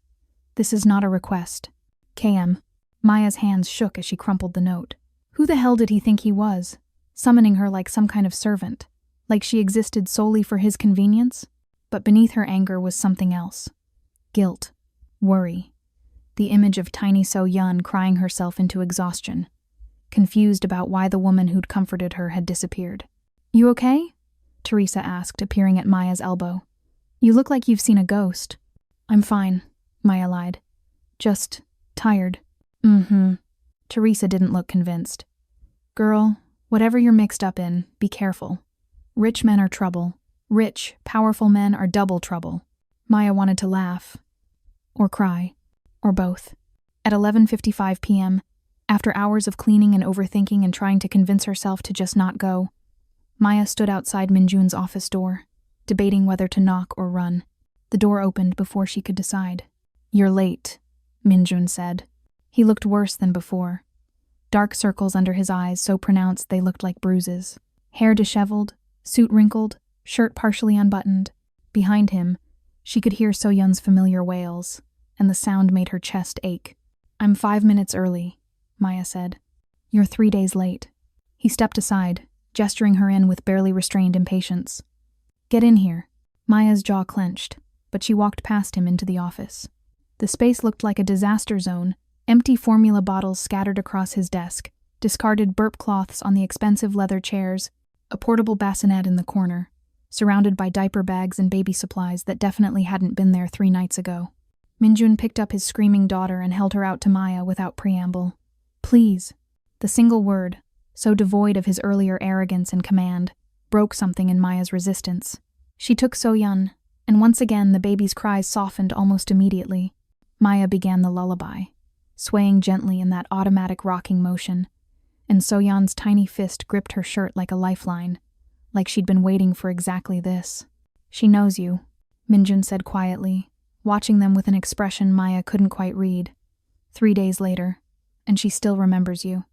This is not a request. KM." Maya's hands shook as she crumpled the note. Who the hell did he think he was? Summoning her like some kind of servant, like she existed solely for his convenience? But beneath her anger was something else. Guilt. Worry. The image of tiny So-yeon crying herself into exhaustion, confused about why the woman who'd comforted her had disappeared. "You okay?" Teresa asked, appearing at Maya's elbow. "You look like you've seen a ghost." "I'm fine," Maya lied. "Just tired." Teresa didn't look convinced. "Girl, whatever you're mixed up in, be careful. Rich men are trouble. Rich, powerful men are double trouble." Maya wanted to laugh. Or cry. Or both. At 11:55 p.m., after hours of cleaning and overthinking and trying to convince herself to just not go, Maya stood outside Minjun's office door, debating whether to knock or run. The door opened before she could decide. "You're late," Minjun said. He looked worse than before. Dark circles under his eyes so pronounced they looked like bruises. Hair disheveled, suit wrinkled, shirt partially unbuttoned. Behind him, she could hear So-yeon's familiar wails, and the sound made her chest ache. "I'm 5 minutes early," Maya said. "You're 3 days late." He stepped aside, gesturing her in with barely restrained impatience. "Get in here." Maya's jaw clenched, but she walked past him into the office. The space looked like a disaster zone, empty formula bottles scattered across his desk, discarded burp cloths on the expensive leather chairs, a portable bassinet in the corner, surrounded by diaper bags and baby supplies that definitely hadn't been there 3 nights ago. Minjun picked up his screaming daughter and held her out to Maya without preamble. Please. The single word, so devoid of his earlier arrogance and command, broke something in Maya's resistance. She took So-yeon, and once again the baby's cries softened almost immediately. Maya began the lullaby, swaying gently in that automatic rocking motion, and So-yeon's tiny fist gripped her shirt like a lifeline, like she'd been waiting for exactly this. She knows you, Minjun said quietly, watching them with an expression Maya couldn't quite read. 3 days later, and she still remembers you.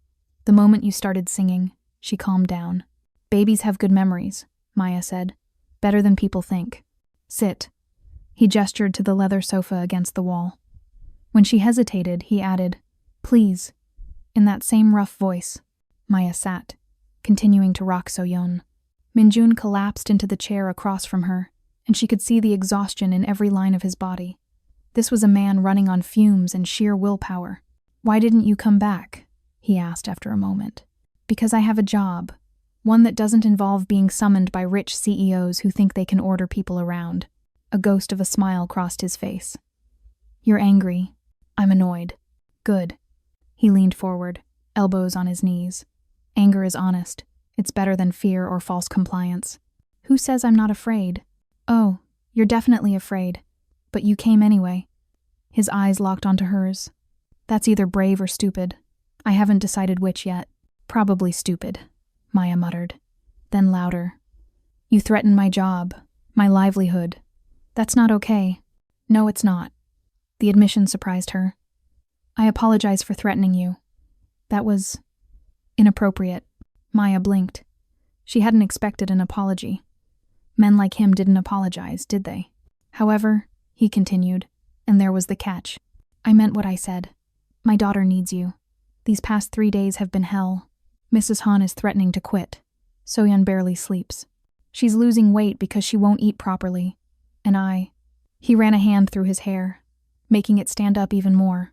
The moment you started singing, she calmed down. Babies have good memories, Maya said. Better than people think. Sit. He gestured to the leather sofa against the wall. When she hesitated, he added, Please, in that same rough voice. Maya sat, continuing to rock So-yeon. Minjun collapsed into the chair across from her, and she could see the exhaustion in every line of his body. This was a man running on fumes and sheer willpower. Why didn't you come back? He asked after a moment. Because I have a job. One that doesn't involve being summoned by rich CEOs who think they can order people around. A ghost of a smile crossed his face. You're angry. I'm annoyed. Good. He leaned forward, elbows on his knees. Anger is honest. It's better than fear or false compliance. Who says I'm not afraid? Oh, you're definitely afraid. But you came anyway. His eyes locked onto hers. That's either brave or stupid. I haven't decided which yet. Probably stupid, Maya muttered. Then louder. You threaten my job, my livelihood. That's not okay. No, it's not. The admission surprised her. I apologize for threatening you. That was inappropriate. Maya blinked. She hadn't expected an apology. Men like him didn't apologize, did they? However, he continued, and there was the catch. I meant what I said. My daughter needs you. These past 3 days have been hell. Mrs. Han is threatening to quit. So-yeon barely sleeps. She's losing weight because she won't eat properly. And He ran a hand through his hair, making it stand up even more.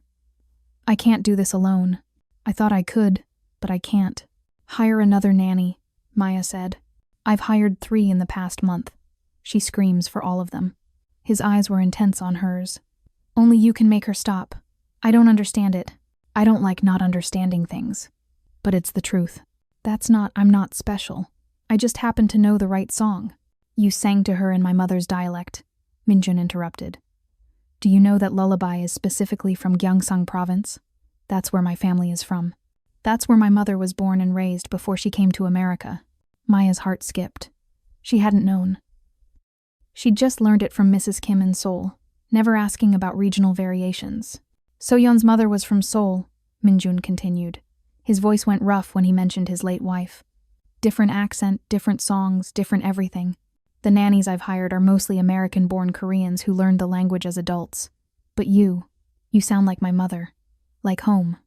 I can't do this alone. I thought I could, but I can't. Hire another nanny, Maya said. I've hired 3 in the past month. She screams for all of them. His eyes were intense on hers. Only you can make her stop. I don't understand it. I don't like not understanding things. But it's the truth. I'm not special. I just happen to know the right song. You sang to her in my mother's dialect, Minjun interrupted. Do you know that Lullaby is specifically from Gyeongsang province? That's where my family is from. That's where my mother was born and raised before she came to America. Maya's heart skipped. She hadn't known. She'd just learned it from Mrs. Kim in Seoul, never asking about regional variations. So-yeon's mother was from Seoul, Minjun continued. His voice went rough when he mentioned his late wife. Different accent, different songs, different everything. The nannies I've hired are mostly American-born Koreans who learned the language as adults. But you sound like my mother. Like home.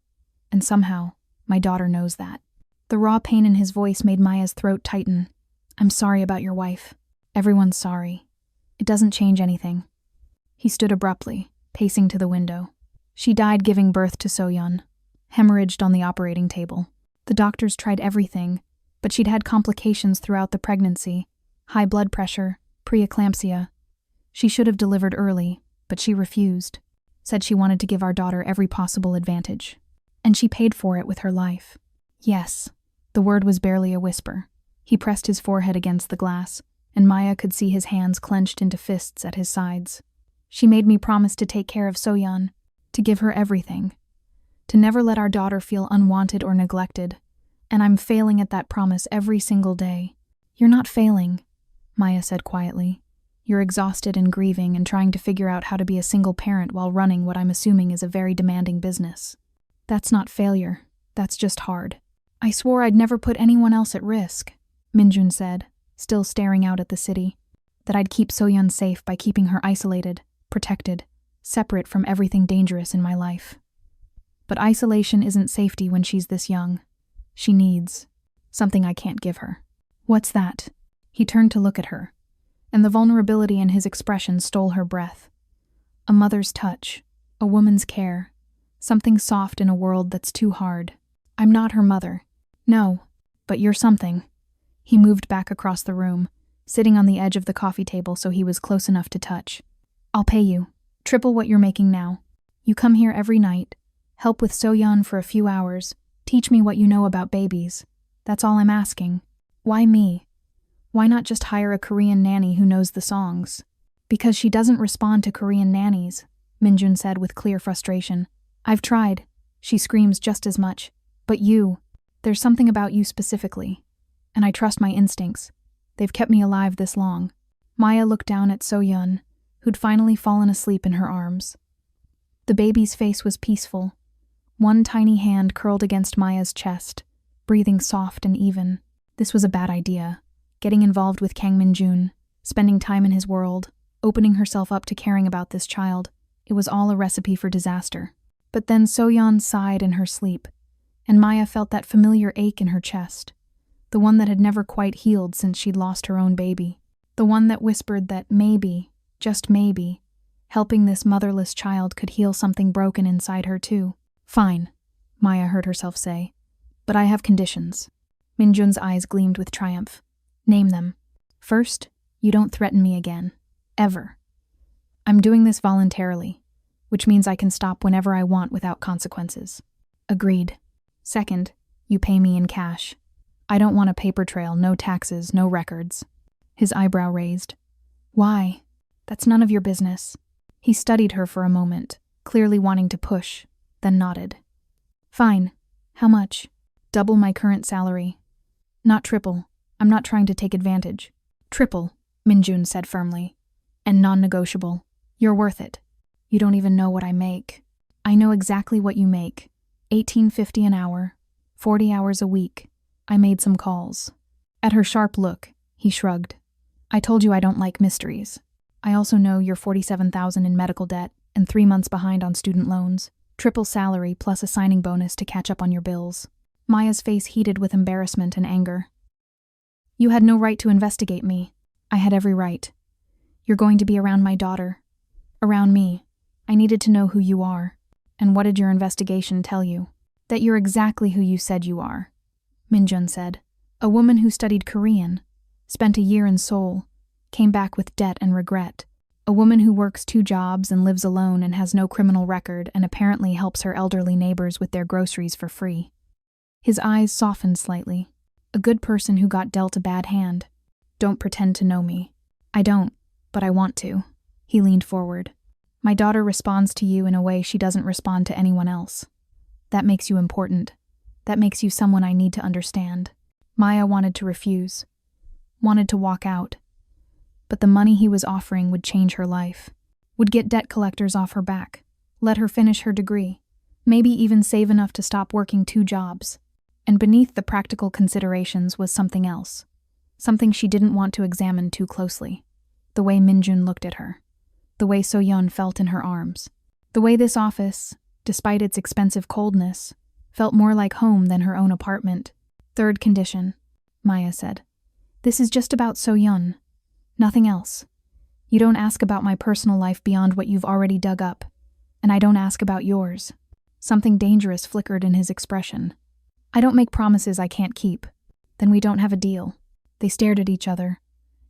And somehow, my daughter knows that. The raw pain in his voice made Maya's throat tighten. I'm sorry about your wife. Everyone's sorry. It doesn't change anything. He stood abruptly, pacing to the window. She died giving birth to So-yeon, hemorrhaged on the operating table. The doctors tried everything, but she'd had complications throughout the pregnancy, high blood pressure, preeclampsia. She should have delivered early, but she refused, said she wanted to give our daughter every possible advantage. And she paid for it with her life. Yes, the word was barely a whisper. He pressed his forehead against the glass, and Maya could see his hands clenched into fists at his sides. She made me promise to take care of So-yeon, to give her everything, to never let our daughter feel unwanted or neglected, and I'm failing at that promise every single day. You're not failing, Maya said quietly. You're exhausted and grieving and trying to figure out how to be a single parent while running what I'm assuming is a very demanding business. That's not failure, that's just hard. I swore I'd never put anyone else at risk, Minjun said, still staring out at the city. That I'd keep So-yeon safe by keeping her isolated, protected, separate from everything dangerous in my life. But isolation isn't safety when she's this young. She needs something I can't give her. What's that? He turned to look at her, and the vulnerability in his expression stole her breath. A mother's touch, a woman's care, something soft in a world that's too hard. I'm not her mother. No, but you're something. He moved back across the room, sitting on the edge of the coffee table so he was close enough to touch. I'll pay you. Triple what you're making now. You come here every night, help with So-yeon for a few hours, teach me what you know about babies. That's all I'm asking. Why me? Why not just hire a Korean nanny who knows the songs? Because she doesn't respond to Korean nannies, Minjun said with clear frustration. I've tried. She screams just as much. But you, there's something about you specifically. And I trust my instincts. They've kept me alive this long. Maya looked down at So-yeon, who'd finally fallen asleep in her arms. The baby's face was peaceful. One tiny hand curled against Maya's chest, breathing soft and even. This was a bad idea. Getting involved with Kang Minjun, spending time in his world, opening herself up to caring about this child. It was all a recipe for disaster. But then So-yeon sighed in her sleep, and Maya felt that familiar ache in her chest, the one that had never quite healed since she'd lost her own baby, the one that whispered that maybe, just maybe, helping this motherless child could heal something broken inside her too. Fine, Maya heard herself say, but I have conditions. Minjun's eyes gleamed with triumph. Name them. First, you don't threaten me again. Ever. I'm doing this voluntarily, which means I can stop whenever I want without consequences. Agreed. Second, you pay me in cash. I don't want a paper trail, no taxes, no records. His eyebrow raised. Why? That's none of your business. He studied her for a moment, clearly wanting to push, then nodded. Fine. How much? Double my current salary. Not triple. I'm not trying to take advantage. Triple, Minjun said firmly. And non-negotiable. You're worth it. You don't even know what I make. I know exactly what you make. $18.50 an hour. 40 hours a week. I made some calls. At her sharp look, he shrugged. I told you I don't like mysteries. I also know you're $47,000 in medical debt and 3 months behind on student loans. Triple salary plus a signing bonus to catch up on your bills. Maya's face heated with embarrassment and anger. You had no right to investigate me. I had every right. You're going to be around my daughter. Around me. I needed to know who you are. And what did your investigation tell you? That you're exactly who you said you are. Minjun said. A woman who studied Korean, spent a year in Seoul, came back with debt and regret. A woman who works 2 jobs and lives alone and has no criminal record and apparently helps her elderly neighbors with their groceries for free. His eyes softened slightly. A good person who got dealt a bad hand. Don't pretend to know me. I don't, but I want to. He leaned forward. My daughter responds to you in a way she doesn't respond to anyone else. That makes you important. That makes you someone I need to understand. Maya wanted to refuse. Wanted to walk out. But the money he was offering would change her life. Would get debt collectors off her back. Let her finish her degree. Maybe even save enough to stop working 2 jobs. And beneath the practical considerations was something else. Something she didn't want to examine too closely. The way Minjun looked at her. The way So-yeon felt in her arms. The way this office, despite its expensive coldness, felt more like home than her own apartment. Third condition, Maya said. This is just about So-yeon. Nothing else. You don't ask about my personal life beyond what you've already dug up. And I don't ask about yours. Something dangerous flickered in his expression. I don't make promises I can't keep. Then we don't have a deal. They stared at each other,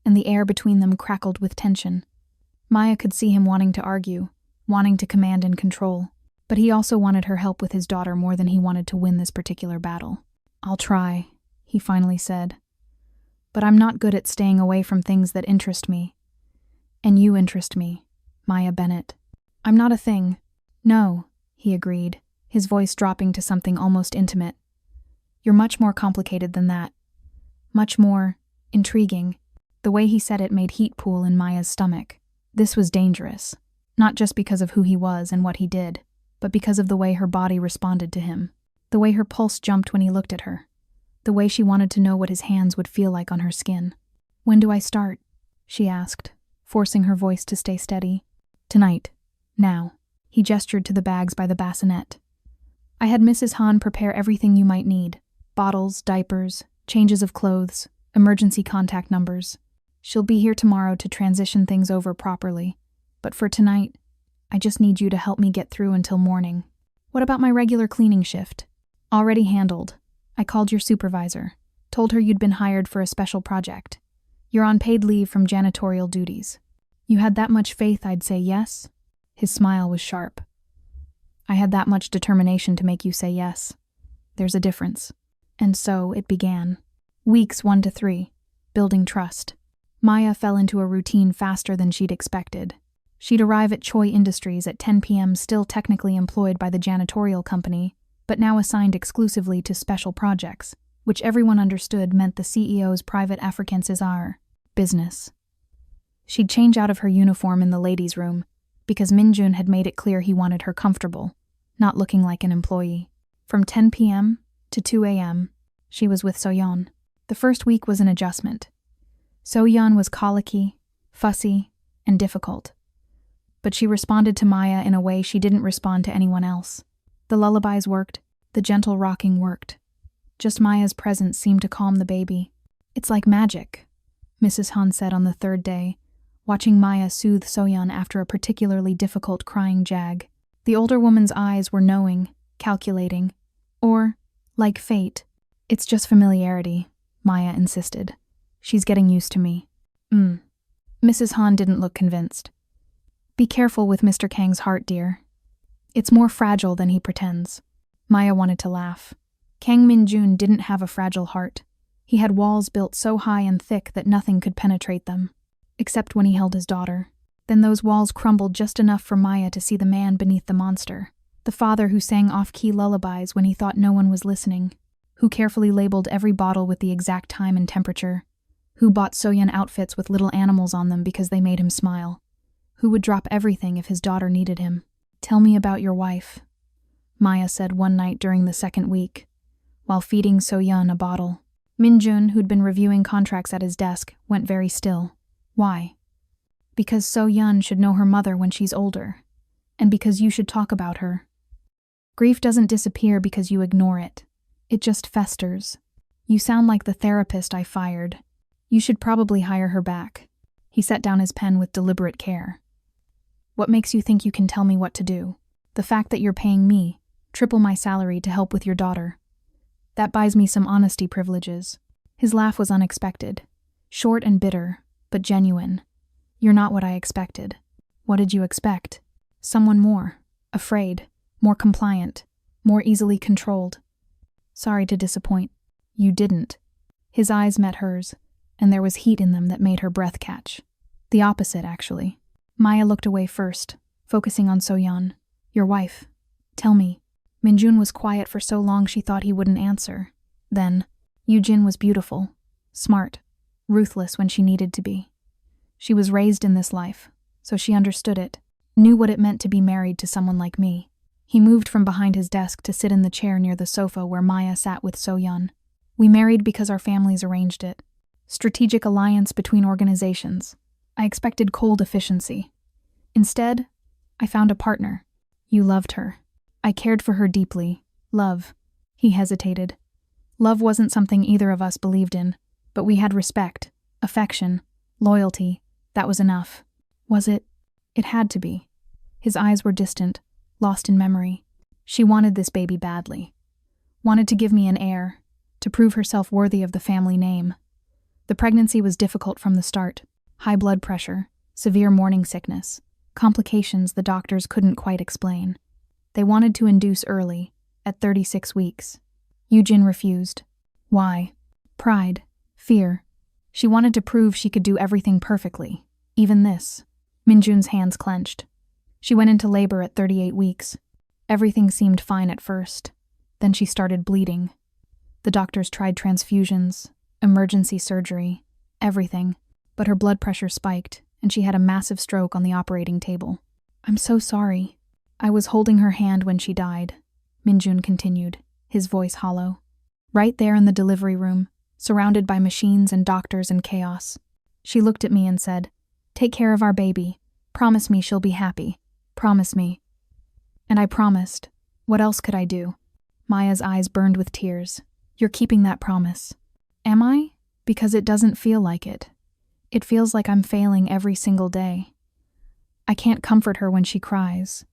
and the air between them crackled with tension. Maya could see him wanting to argue, wanting to command and control, but he also wanted her help with his daughter more than he wanted to win this particular battle. I'll try, he finally said. But I'm not good at staying away from things that interest me. And you interest me, Maya Bennett. I'm not a thing. No, he agreed, his voice dropping to something almost intimate. You're much more complicated than that. Much more intriguing. The way he said it made heat pool in Maya's stomach. This was dangerous, not just because of who he was and what he did, but because of the way her body responded to him, the way her pulse jumped when he looked at her, the way she wanted to know what his hands would feel like on her skin. When do I start? She asked, forcing her voice to stay steady. Tonight. Now. He gestured to the bags by the bassinet. I had Mrs. Han prepare everything you might need. Bottles, diapers, changes of clothes, emergency contact numbers. She'll be here tomorrow to transition things over properly. But for tonight, I just need you to help me get through until morning. What about my regular cleaning shift? Already handled. I called your supervisor. Told her you'd been hired for a special project. You're on paid leave from janitorial duties. You had that much faith I'd say yes? His smile was sharp. I had that much determination to make you say yes. There's a difference. And so it began. Weeks 1 to 3, building trust. Maya fell into a routine faster than she'd expected. She'd arrive at Choi Industries at 10 p.m., still technically employed by the janitorial company, but now assigned exclusively to special projects, which everyone understood meant the CEO's private African César business. She'd change out of her uniform in the ladies' room, because Minjun had made it clear he wanted her comfortable, not looking like an employee. From 10 p.m. to 2 a.m., she was with Soyeon. The first week was an adjustment. Soyeon was colicky, fussy, and difficult. But she responded to Maya in a way she didn't respond to anyone else. The lullabies worked, the gentle rocking worked. Just Maya's presence seemed to calm the baby. It's like magic, Mrs. Han said on the third day, watching Maya soothe Soyeon after a particularly difficult crying jag. The older woman's eyes were knowing, calculating. Or, like fate, it's just familiarity, Maya insisted. She's getting used to me. Mrs. Han didn't look convinced. Be careful with Mr. Kang's heart, dear. It's more fragile than he pretends. Maya wanted to laugh. Kang Min-jun didn't have a fragile heart. He had walls built so high and thick that nothing could penetrate them, except when he held his daughter. Then those walls crumbled just enough for Maya to see the man beneath the monster, the father who sang off-key lullabies when he thought no one was listening, who carefully labeled every bottle with the exact time and temperature, who bought Soyeon outfits with little animals on them because they made him smile, who would drop everything if his daughter needed him. Tell me about your wife, Maya said one night during the second week, while feeding Soyeon a bottle. Minjun, who'd been reviewing contracts at his desk, went very still. Why? Because Soyeon should know her mother when she's older, and because you should talk about her. Grief doesn't disappear because you ignore it. It just festers. You sound like the therapist I fired. You should probably hire her back. He set down his pen with deliberate care. What makes you think you can tell me what to do? The fact that you're paying me, triple my salary to help with your daughter. That buys me some honesty privileges. His laugh was unexpected. Short and bitter, but genuine. You're not what I expected. What did you expect? Someone more. Afraid. More compliant. More easily controlled. Sorry to disappoint. You didn't. His eyes met hers, and there was heat in them that made her breath catch. The opposite, actually. Maya looked away first, focusing on Soyeon. Your wife. Tell me. Minjun was quiet for so long she thought he wouldn't answer. Then, Yujin was beautiful, smart, ruthless when she needed to be. She was raised in this life, so she understood it, knew what it meant to be married to someone like me. He moved from behind his desk to sit in the chair near the sofa where Maya sat with Soyeon. We married because our families arranged it. Strategic alliance between organizations. I expected cold efficiency. Instead, I found a partner. You loved her. I cared for her deeply. Love. He hesitated. Love wasn't something either of us believed in, but we had respect, affection, loyalty. That was enough. Was it? It had to be. His eyes were distant, lost in memory. She wanted this baby badly. Wanted to give me an heir, to prove herself worthy of the family name. The pregnancy was difficult from the start. High blood pressure, severe morning sickness, complications the doctors couldn't quite explain. They wanted to induce early, at 36 weeks. Yujin refused. Why? Pride. Fear. She wanted to prove she could do everything perfectly, even this. Minjun's hands clenched. She went into labor at 38 weeks. Everything seemed fine at first. Then she started bleeding. The doctors tried transfusions, emergency surgery, everything, but her blood pressure spiked, and she had a massive stroke on the operating table. I'm so sorry. I was holding her hand when she died, Minjun continued, his voice hollow. Right there in the delivery room, surrounded by machines and doctors and chaos. She looked at me and said, "Take care of our baby. Promise me she'll be happy. Promise me." And I promised. What else could I do? Maya's eyes burned with tears. You're keeping that promise. Am I? Because it doesn't feel like it. It feels like I'm failing every single day. I can't comfort her when she cries.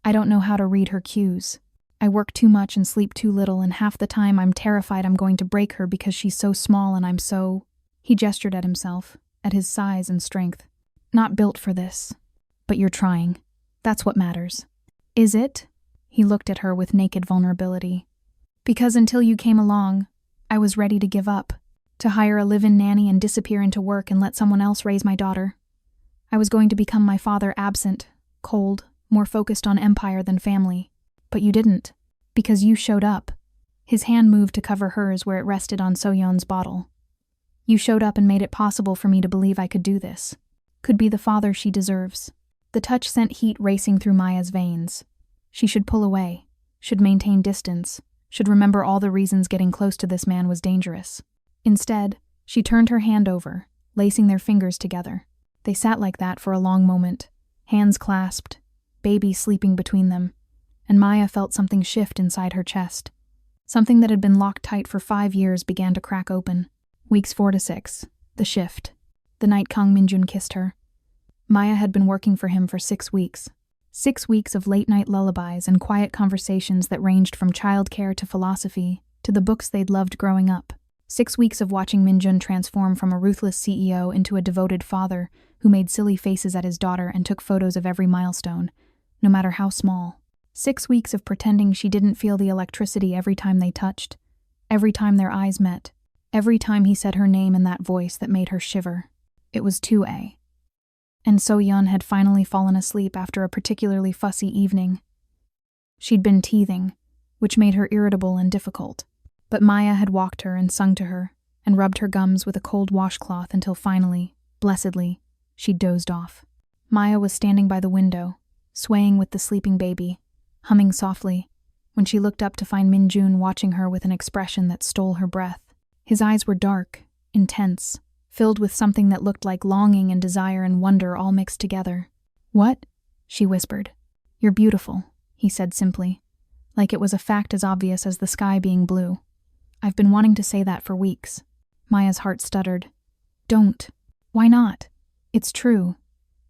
I don't know how to read her cues. I work too much and sleep too little, and half the time I'm terrified I'm going to break her because she's so small and I'm so... He gestured at himself, at his size and strength. Not built for this. But you're trying. That's what matters. Is it? He looked at her with naked vulnerability. Because until you came along, I was ready to give up, to hire a live-in nanny and disappear into work and let someone else raise my daughter. I was going to become my father, absent, cold, more focused on empire than family. But you didn't, because you showed up. His hand moved to cover hers where it rested on So-yeon's bottle. You showed up and made it possible for me to believe I could do this. Could be the father she deserves. The touch sent heat racing through Maya's veins. She should pull away, should maintain distance, should remember all the reasons getting close to this man was dangerous. Instead, she turned her hand over, lacing their fingers together. They sat like that for a long moment, hands clasped, baby sleeping between them, and Maya felt something shift inside her chest. Something that had been locked tight for 5 years began to crack open. Weeks 4 to 6, the shift. The night Kang Min-jun kissed her. Maya had been working for him for 6 weeks. 6 weeks of late-night lullabies and quiet conversations that ranged from childcare to philosophy to the books they'd loved growing up. 6 weeks of watching Min-jun transform from a ruthless CEO into a devoted father who made silly faces at his daughter and took photos of every milestone, no matter how small. 6 weeks of pretending she didn't feel the electricity every time they touched, every time their eyes met, every time he said her name in that voice that made her shiver. It was 2 And So-yeon had finally fallen asleep after a particularly fussy evening. She'd been teething, which made her irritable and difficult. But Maya had walked her and sung to her, and rubbed her gums with a cold washcloth until finally, blessedly, she dozed off. Maya was standing by the window, swaying with the sleeping baby, humming softly, when she looked up to find Min-jun watching her with an expression that stole her breath. His eyes were dark, intense, filled with something that looked like longing and desire and wonder all mixed together. "What?" she whispered. "You're beautiful," he said simply, like it was a fact as obvious as the sky being blue. "I've been wanting to say that for weeks." Maya's heart stuttered. "Don't. Why not? It's true.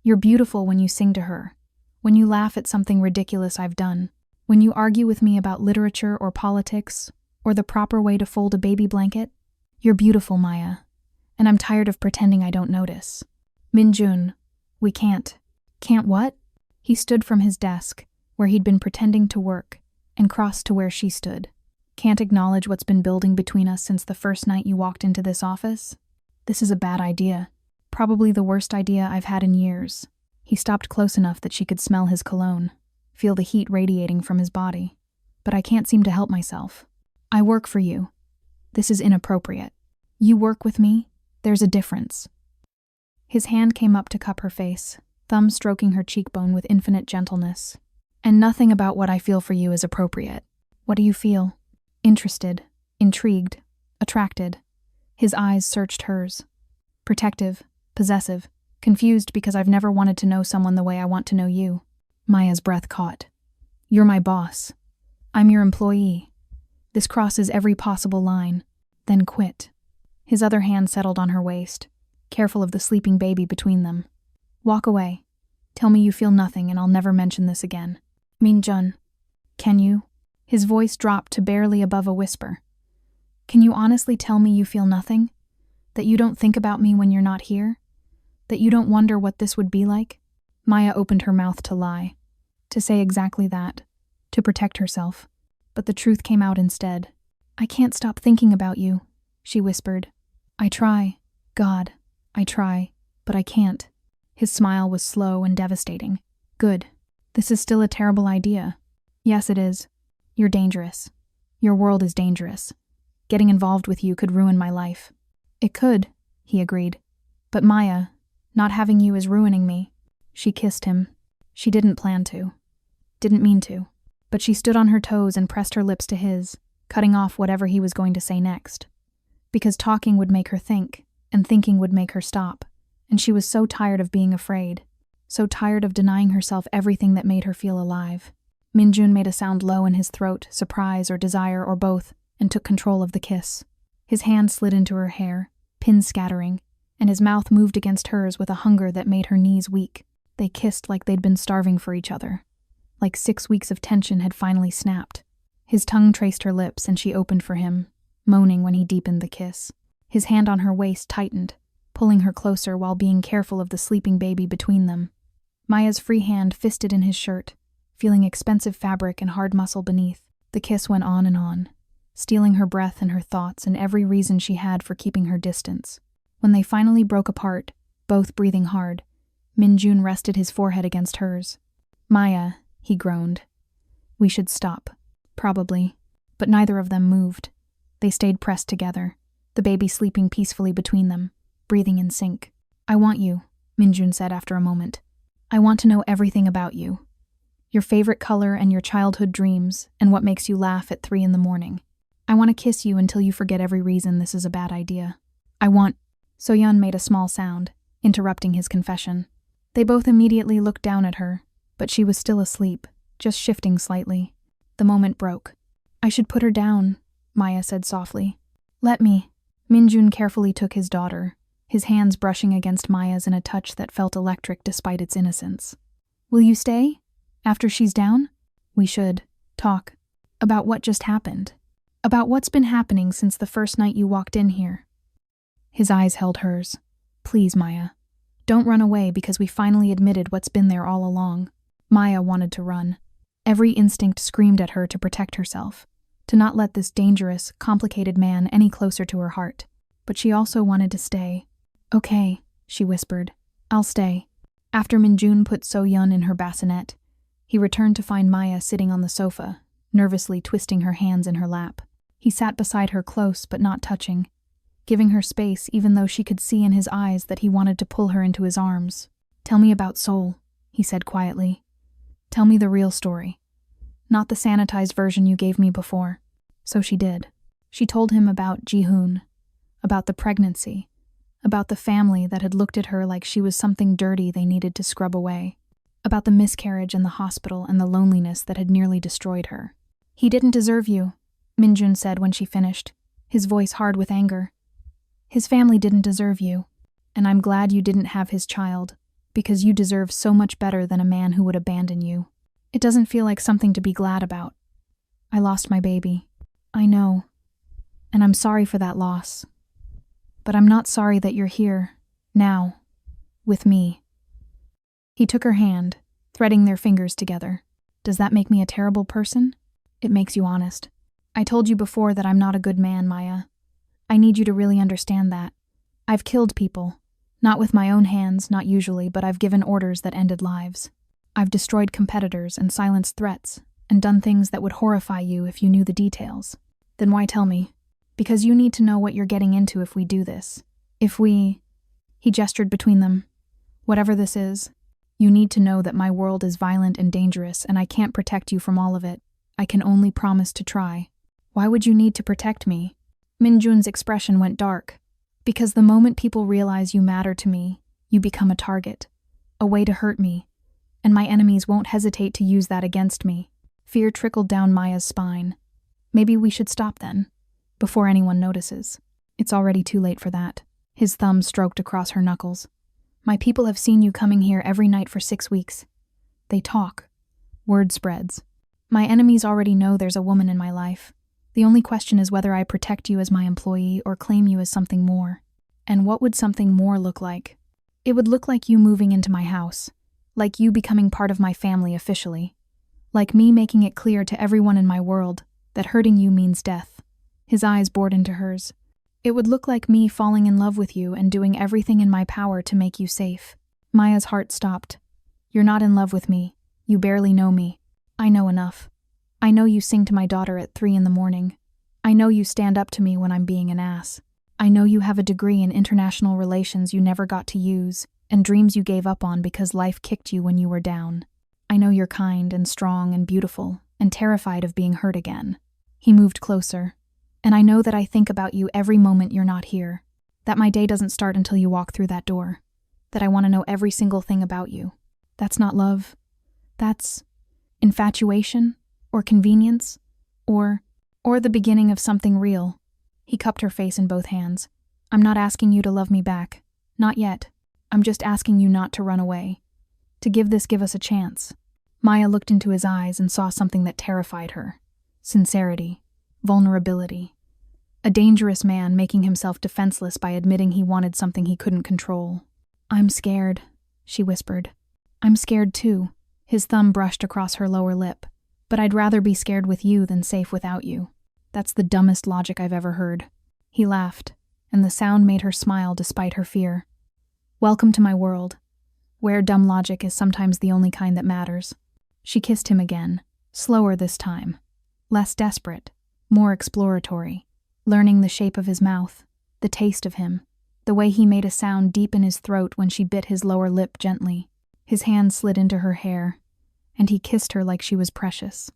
You're beautiful when you sing to her, when you laugh at something ridiculous I've done, when you argue with me about literature or politics, or the proper way to fold a baby blanket. You're beautiful, Maya, and I'm tired of pretending I don't notice." "Min-jun, we can't." "Can't what?" He stood from his desk, where he'd been pretending to work, and crossed to where she stood. "Can't acknowledge what's been building between us since the first night you walked into this office? This is a bad idea. Probably the worst idea I've had in years." He stopped close enough that she could smell his cologne, feel the heat radiating from his body. "But I can't seem to help myself. I work for you. This is inappropriate. You work with me, there's a difference." His hand came up to cup her face, thumb stroking her cheekbone with infinite gentleness. "And nothing about what I feel for you is appropriate. What do you feel?" Interested, intrigued, attracted. His eyes searched hers. Protective, possessive, confused because I've never wanted to know someone the way I want to know you. Maya's breath caught. "You're my boss. I'm your employee. This crosses every possible line. Then quit." His other hand settled on her waist, careful of the sleeping baby between them. "Walk away. Tell me you feel nothing and I'll never mention this again." "Min-jun, can you?" His voice dropped to barely above a whisper. "Can you honestly tell me you feel nothing? That you don't think about me when you're not here? That you don't wonder what this would be like?" Maya opened her mouth to lie, to say exactly that, to protect herself. But the truth came out instead. "I can't stop thinking about you," she whispered. "I try. God, I try, but I can't." His smile was slow and devastating. "Good. This is still a terrible idea." "Yes, it is. You're dangerous. Your world is dangerous. Getting involved with you could ruin my life." "It could," he agreed. "But Maya, not having you is ruining me." She kissed him. She didn't plan to. Didn't mean to. But she stood on her toes and pressed her lips to his, cutting off whatever he was going to say next. Because talking would make her think, and thinking would make her stop. And she was so tired of being afraid, so tired of denying herself everything that made her feel alive. Min-jun made a sound low in his throat, surprise or desire or both, and took control of the kiss. His hand slid into her hair, pins scattering, and his mouth moved against hers with a hunger that made her knees weak. They kissed like they'd been starving for each other. Like 6 weeks of tension had finally snapped. His tongue traced her lips and she opened for him, moaning when he deepened the kiss. His hand on her waist tightened, pulling her closer while being careful of the sleeping baby between them. Maya's free hand fisted in his shirt, feeling expensive fabric and hard muscle beneath. The kiss went on, stealing her breath and her thoughts and every reason she had for keeping her distance. When they finally broke apart, both breathing hard, Minjun rested his forehead against hers. "Maya," he groaned. "We should stop." Probably. But neither of them moved. They stayed pressed together, the baby sleeping peacefully between them, breathing in sync. "I want you," Minjun said after a moment. "I want to know everything about you. Your favorite color and your childhood dreams and what makes you laugh at 3 a.m. I want to kiss you until you forget every reason this is a bad idea. I want—" Soyeon made a small sound, interrupting his confession. They both immediately looked down at her, but she was still asleep, just shifting slightly. The moment broke. "I should put her down," Maya said softly. "Let me." Minjun carefully took his daughter, his hands brushing against Maya's in a touch that felt electric despite its innocence. "Will you stay? After she's down? We should talk about what just happened. About what's been happening since the first night you walked in here." His eyes held hers. "Please, Maya. Don't run away because we finally admitted what's been there all along." Maya wanted to run. Every instinct screamed at her to protect herself, to not let this dangerous, complicated man any closer to her heart. But she also wanted to stay. "Okay," she whispered. "I'll stay." After Minjun put Soyeon in her bassinet, he returned to find Maya sitting on the sofa, nervously twisting her hands in her lap. He sat beside her close but not touching, giving her space even though she could see in his eyes that he wanted to pull her into his arms. "Tell me about Seoul," he said quietly. "Tell me the real story. Not the sanitized version you gave me before." So she did. She told him about Ji-hoon, about the pregnancy, about the family that had looked at her like she was something dirty they needed to scrub away, about the miscarriage in the hospital and the loneliness that had nearly destroyed her. "He didn't deserve you," Minjun said when she finished, his voice hard with anger. "His family didn't deserve you, and I'm glad you didn't have his child, because you deserve so much better than a man who would abandon you. It doesn't feel like something to be glad about. I lost my baby. I know, and I'm sorry for that loss. But I'm not sorry that you're here, now, with me." He took her hand, threading their fingers together. "Does that make me a terrible person? It makes you honest. I told you before that I'm not a good man, Maya. I need you to really understand that. I've killed people. Not with my own hands, not usually, but I've given orders that ended lives. I've destroyed competitors and silenced threats, and done things that would horrify you if you knew the details. Then why tell me? Because you need to know what you're getting into if we do this. If we—" He gestured between them. "Whatever this is, you need to know that my world is violent and dangerous, and I can't protect you from all of it. I can only promise to try." "Why would you need to protect me?" Minjun's expression went dark. "Because the moment people realize you matter to me, you become a target, a way to hurt me, and my enemies won't hesitate to use that against me." Fear trickled down Maya's spine. "Maybe we should stop then, before anyone notices." "It's already too late for that." His thumb stroked across her knuckles. "My people have seen you coming here every night for 6 weeks. They talk. Word spreads. My enemies already know there's a woman in my life. The only question is whether I protect you as my employee or claim you as something more. And what would something more look like? It would look like you moving into my house, like you becoming part of my family officially, like me making it clear to everyone in my world that hurting you means death." His eyes bored into hers. "It would look like me falling in love with you and doing everything in my power to make you safe." Maya's heart stopped. "You're not in love with me. You barely know me. I know enough. I know you sing to my daughter at 3 a.m. I know you stand up to me when I'm being an ass. I know you have a degree in international relations you never got to use, and dreams you gave up on because life kicked you when you were down. I know you're kind and strong and beautiful, and terrified of being hurt again." He moved closer. "And I know that I think about you every moment you're not here. That my day doesn't start until you walk through that door. That I want to know every single thing about you. That's not love. That's infatuation, or convenience, or the beginning of something real." He cupped her face in both hands. "I'm not asking you to love me back. Not yet. I'm just asking you not to run away. To give us a chance." Maya looked into his eyes and saw something that terrified her. Sincerity. Vulnerability. A dangerous man making himself defenseless by admitting he wanted something he couldn't control. "I'm scared," she whispered. I'm scared too. His thumb brushed across her lower lip. But I'd rather be scared with you than safe without you. That's the dumbest logic I've ever heard. He laughed, and the sound made her smile despite her fear. Welcome to my world, where dumb logic is sometimes the only kind that matters. She kissed him again, slower this time. Less desperate, more exploratory, learning the shape of his mouth, the taste of him, the way he made a sound deep in his throat when she bit his lower lip gently. His hand slid into her hair, and he kissed her like she was precious,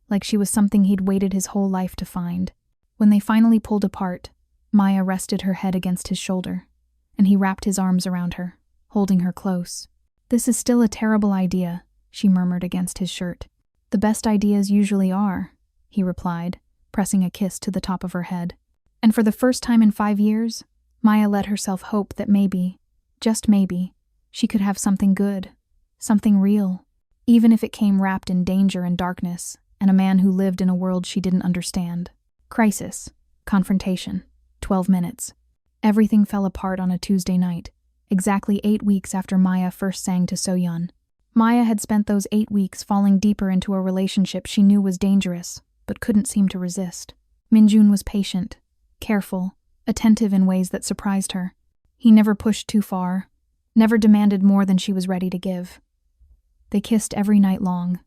like she was something he'd waited his whole life to find. When they finally pulled apart, Maya rested her head against his shoulder, and he wrapped his arms around her, holding her close. This is still a terrible idea, she murmured against his shirt. The best ideas usually are, he replied, pressing a kiss to the top of her head. And for the first time in 5 years, Maya let herself hope that maybe, just maybe, she could have something good, something real, even if it came wrapped in danger and darkness, and a man who lived in a world she didn't understand. Crisis. Confrontation. 12 minutes. Everything fell apart on a Tuesday night, exactly 8 weeks after Maya first sang to So-yeon. Maya had spent those 8 weeks falling deeper into a relationship she knew was dangerous, but couldn't seem to resist. Minjun was patient, careful, attentive in ways that surprised her. He never pushed too far, never demanded more than she was ready to give. They kissed every night long,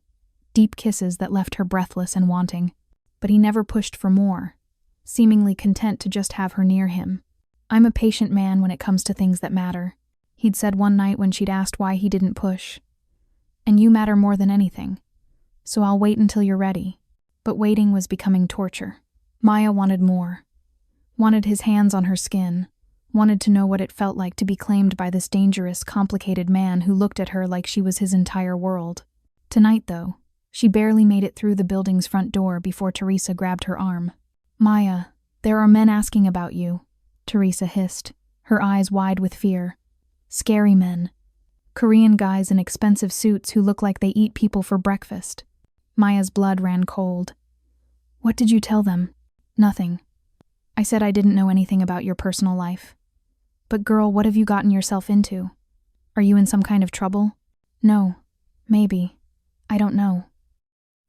deep kisses that left her breathless and wanting, but he never pushed for more, seemingly content to just have her near him. I'm a patient man when it comes to things that matter, he'd said one night when she'd asked why he didn't push. And you matter more than anything, so I'll wait until you're ready. But waiting was becoming torture. Maya wanted more, wanted his hands on her skin, wanted to know what it felt like to be claimed by this dangerous, complicated man who looked at her like she was his entire world. Tonight, though, she barely made it through the building's front door before Teresa grabbed her arm. Maya, there are men asking about you, Teresa hissed, her eyes wide with fear. Scary men. Korean guys in expensive suits who look like they eat people for breakfast. Maya's blood ran cold. What did you tell them? Nothing. I said I didn't know anything about your personal life. But girl, what have you gotten yourself into? Are you in some kind of trouble? No. Maybe. I don't know.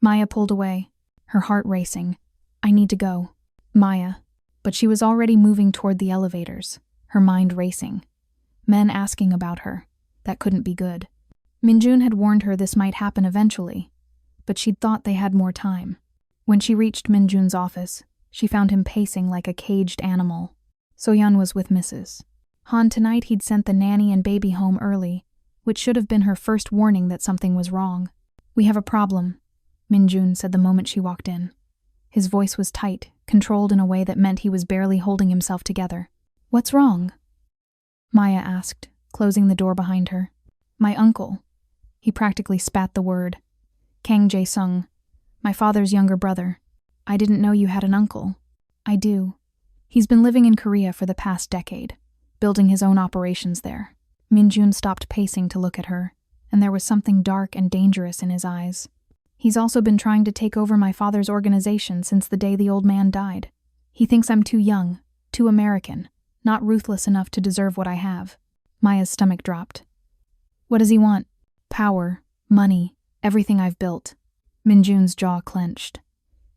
Maya pulled away, her heart racing. I need to go. Maya. But she was already moving toward the elevators, her mind racing. Men asking about her. That couldn't be good. Minjun had warned her this might happen eventually, but she'd thought they had more time. When she reached Minjun's office, she found him pacing like a caged animal. So-yeon was with Mrs. Han. Tonight he'd sent the nanny and baby home early, which should have been her first warning that something was wrong. We have a problem, Minjun said the moment she walked in. His voice was tight, controlled in a way that meant he was barely holding himself together. What's wrong? Maya asked, closing the door behind her. My uncle. He practically spat the word. Kang Jae-sung, my father's younger brother. I didn't know you had an uncle. I do. He's been living in Korea for the past decade, building his own operations there. Minjun stopped pacing to look at her, and there was something dark and dangerous in his eyes. He's also been trying to take over my father's organization since the day the old man died. He thinks I'm too young, too American, not ruthless enough to deserve what I have. Maya's stomach dropped. What does he want? Power, money, everything I've built. Minjun's jaw clenched.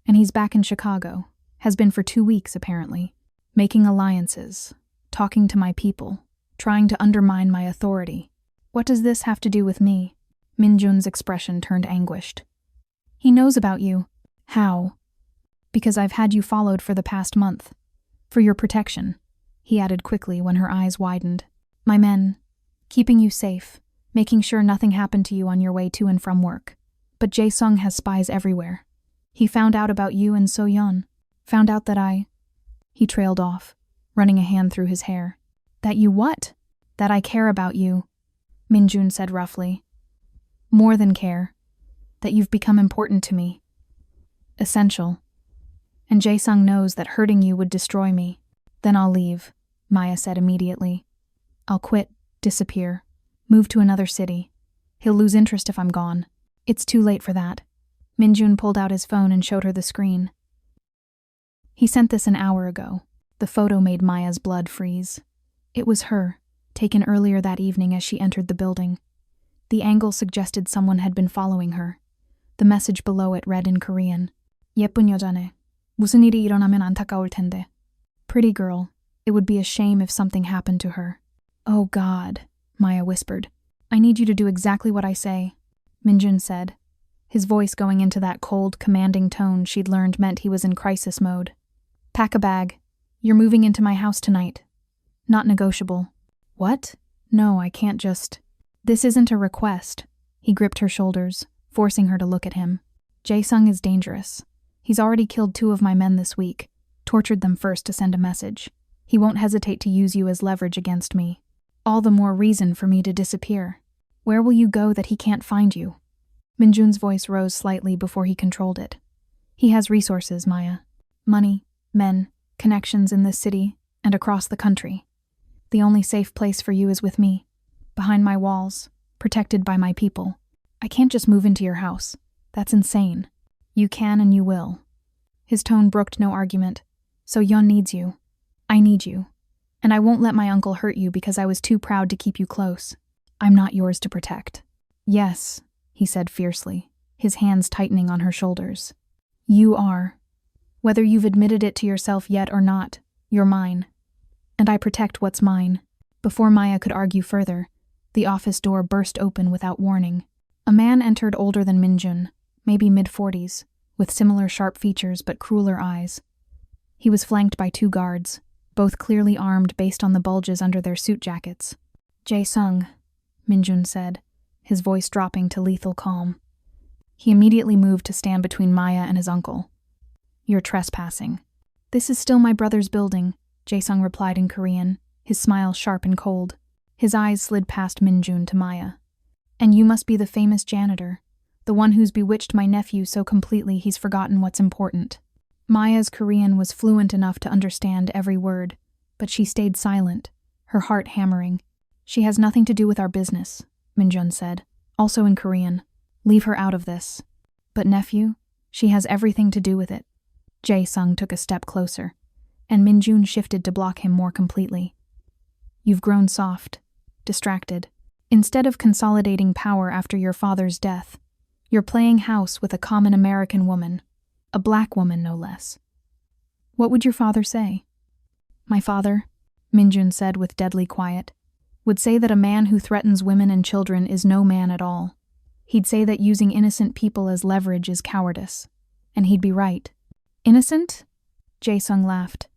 And he's back in Chicago, has been for 2 weeks apparently, making alliances, talking to my people, trying to undermine my authority. What does this have to do with me? Minjun's expression turned anguished. He knows about you. How? Because I've had you followed for the past month. For your protection, he added quickly when her eyes widened. My men, keeping you safe, making sure nothing happened to you on your way to and from work. But Jae-sung has spies everywhere. He found out about you and So-yeon. Found out that He trailed off, running a hand through his hair. That you what? That I care about you, Minjun said roughly. More than care. That you've become important to me. Essential. And Jae-sung knows that hurting you would destroy me. Then I'll leave, Maya said immediately. I'll quit, disappear, move to another city. He'll lose interest if I'm gone. It's too late for that. Minjun pulled out his phone and showed her the screen. He sent this an hour ago. The photo made Maya's blood freeze. It was her, taken earlier that evening as she entered the building. The angle suggested someone had been following her. The message below it read in Korean. 예쁜 여자네. 무슨 일이 일어나면 안타까울 텐데. Pretty girl. It would be a shame if something happened to her. Oh God, Maya whispered. I need you to do exactly what I say, Minjun said, his voice going into that cold, commanding tone she'd learned meant he was in crisis mode. Pack a bag. You're moving into my house tonight. Not negotiable. What? No, I can't just... This isn't a request. He gripped her shoulders, forcing her to look at him. Jae-sung is dangerous. He's already killed 2 of my men this week, tortured them first to send a message. He won't hesitate to use you as leverage against me. All the more reason for me to disappear. Where will you go that he can't find you? Minjun's voice rose slightly before he controlled it. He has resources, Maya. Money, men, connections in this city, and across the country. The only safe place for you is with me. Behind my walls, protected by my people. I can't just move into your house. That's insane. You can and you will. His tone brooked no argument. So Yeon needs you. I need you. And I won't let my uncle hurt you because I was too proud to keep you close. I'm not yours to protect. Yes, he said fiercely, his hands tightening on her shoulders. You are. Whether you've admitted it to yourself yet or not, you're mine. And I protect what's mine. Before Maya could argue further, the office door burst open without warning. A man entered older than Minjun, maybe mid-40s, with similar sharp features but crueler eyes. He was flanked by 2 guards, both clearly armed based on the bulges under their suit jackets. Jae-sung, Minjun said, his voice dropping to lethal calm. He immediately moved to stand between Maya and his uncle. You're trespassing. This is still my brother's building, Jae-sung replied in Korean, his smile sharp and cold. His eyes slid past Minjun to Maya. And you must be the famous janitor, the one who's bewitched my nephew so completely he's forgotten what's important. Maya's Korean was fluent enough to understand every word, but she stayed silent, her heart hammering. She has nothing to do with our business, Minjun said, also in Korean. Leave her out of this. But nephew, she has everything to do with it. Jae-sung took a step closer, and Minjun shifted to block him more completely. You've grown soft, distracted. Instead of consolidating power after your father's death, you're playing house with a common American woman, a black woman no less. What would your father say? My father, Minjun said with deadly quiet, would say that a man who threatens women and children is no man at all. He'd say that using innocent people as leverage is cowardice. And he'd be right. Innocent? Jae-sung laughed.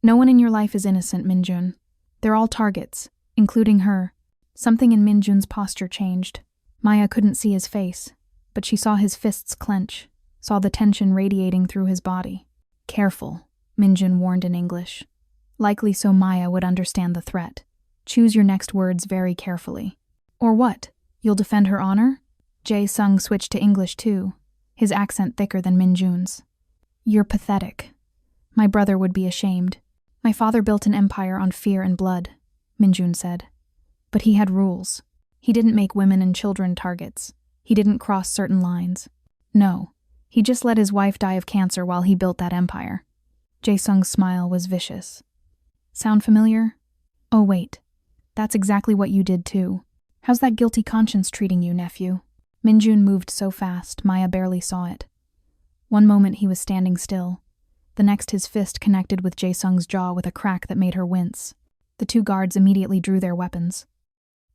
No one in your life is innocent, Minjun. They're all targets, including her. Something in Minjun's posture changed. Maya couldn't see his face, but she saw his fists clench, saw the tension radiating through his body. Careful, Minjun warned in English. Likely so Maya would understand the threat. Choose your next words very carefully. Or what? You'll defend her honor? Jae-sung switched to English too, his accent thicker than Minjun's. You're pathetic. My brother would be ashamed. My father built an empire on fear and blood, Minjun said. But he had rules. He didn't make women and children targets. He didn't cross certain lines. No, he just let his wife die of cancer while he built that empire. Jae-sung's smile was vicious. Sound familiar? Oh wait, that's exactly what you did too. How's that guilty conscience treating you, nephew? Minjun moved so fast, Maya barely saw it. One moment he was standing still. The next his fist connected with Jae-sung's jaw with a crack that made her wince. The 2 guards immediately drew their weapons.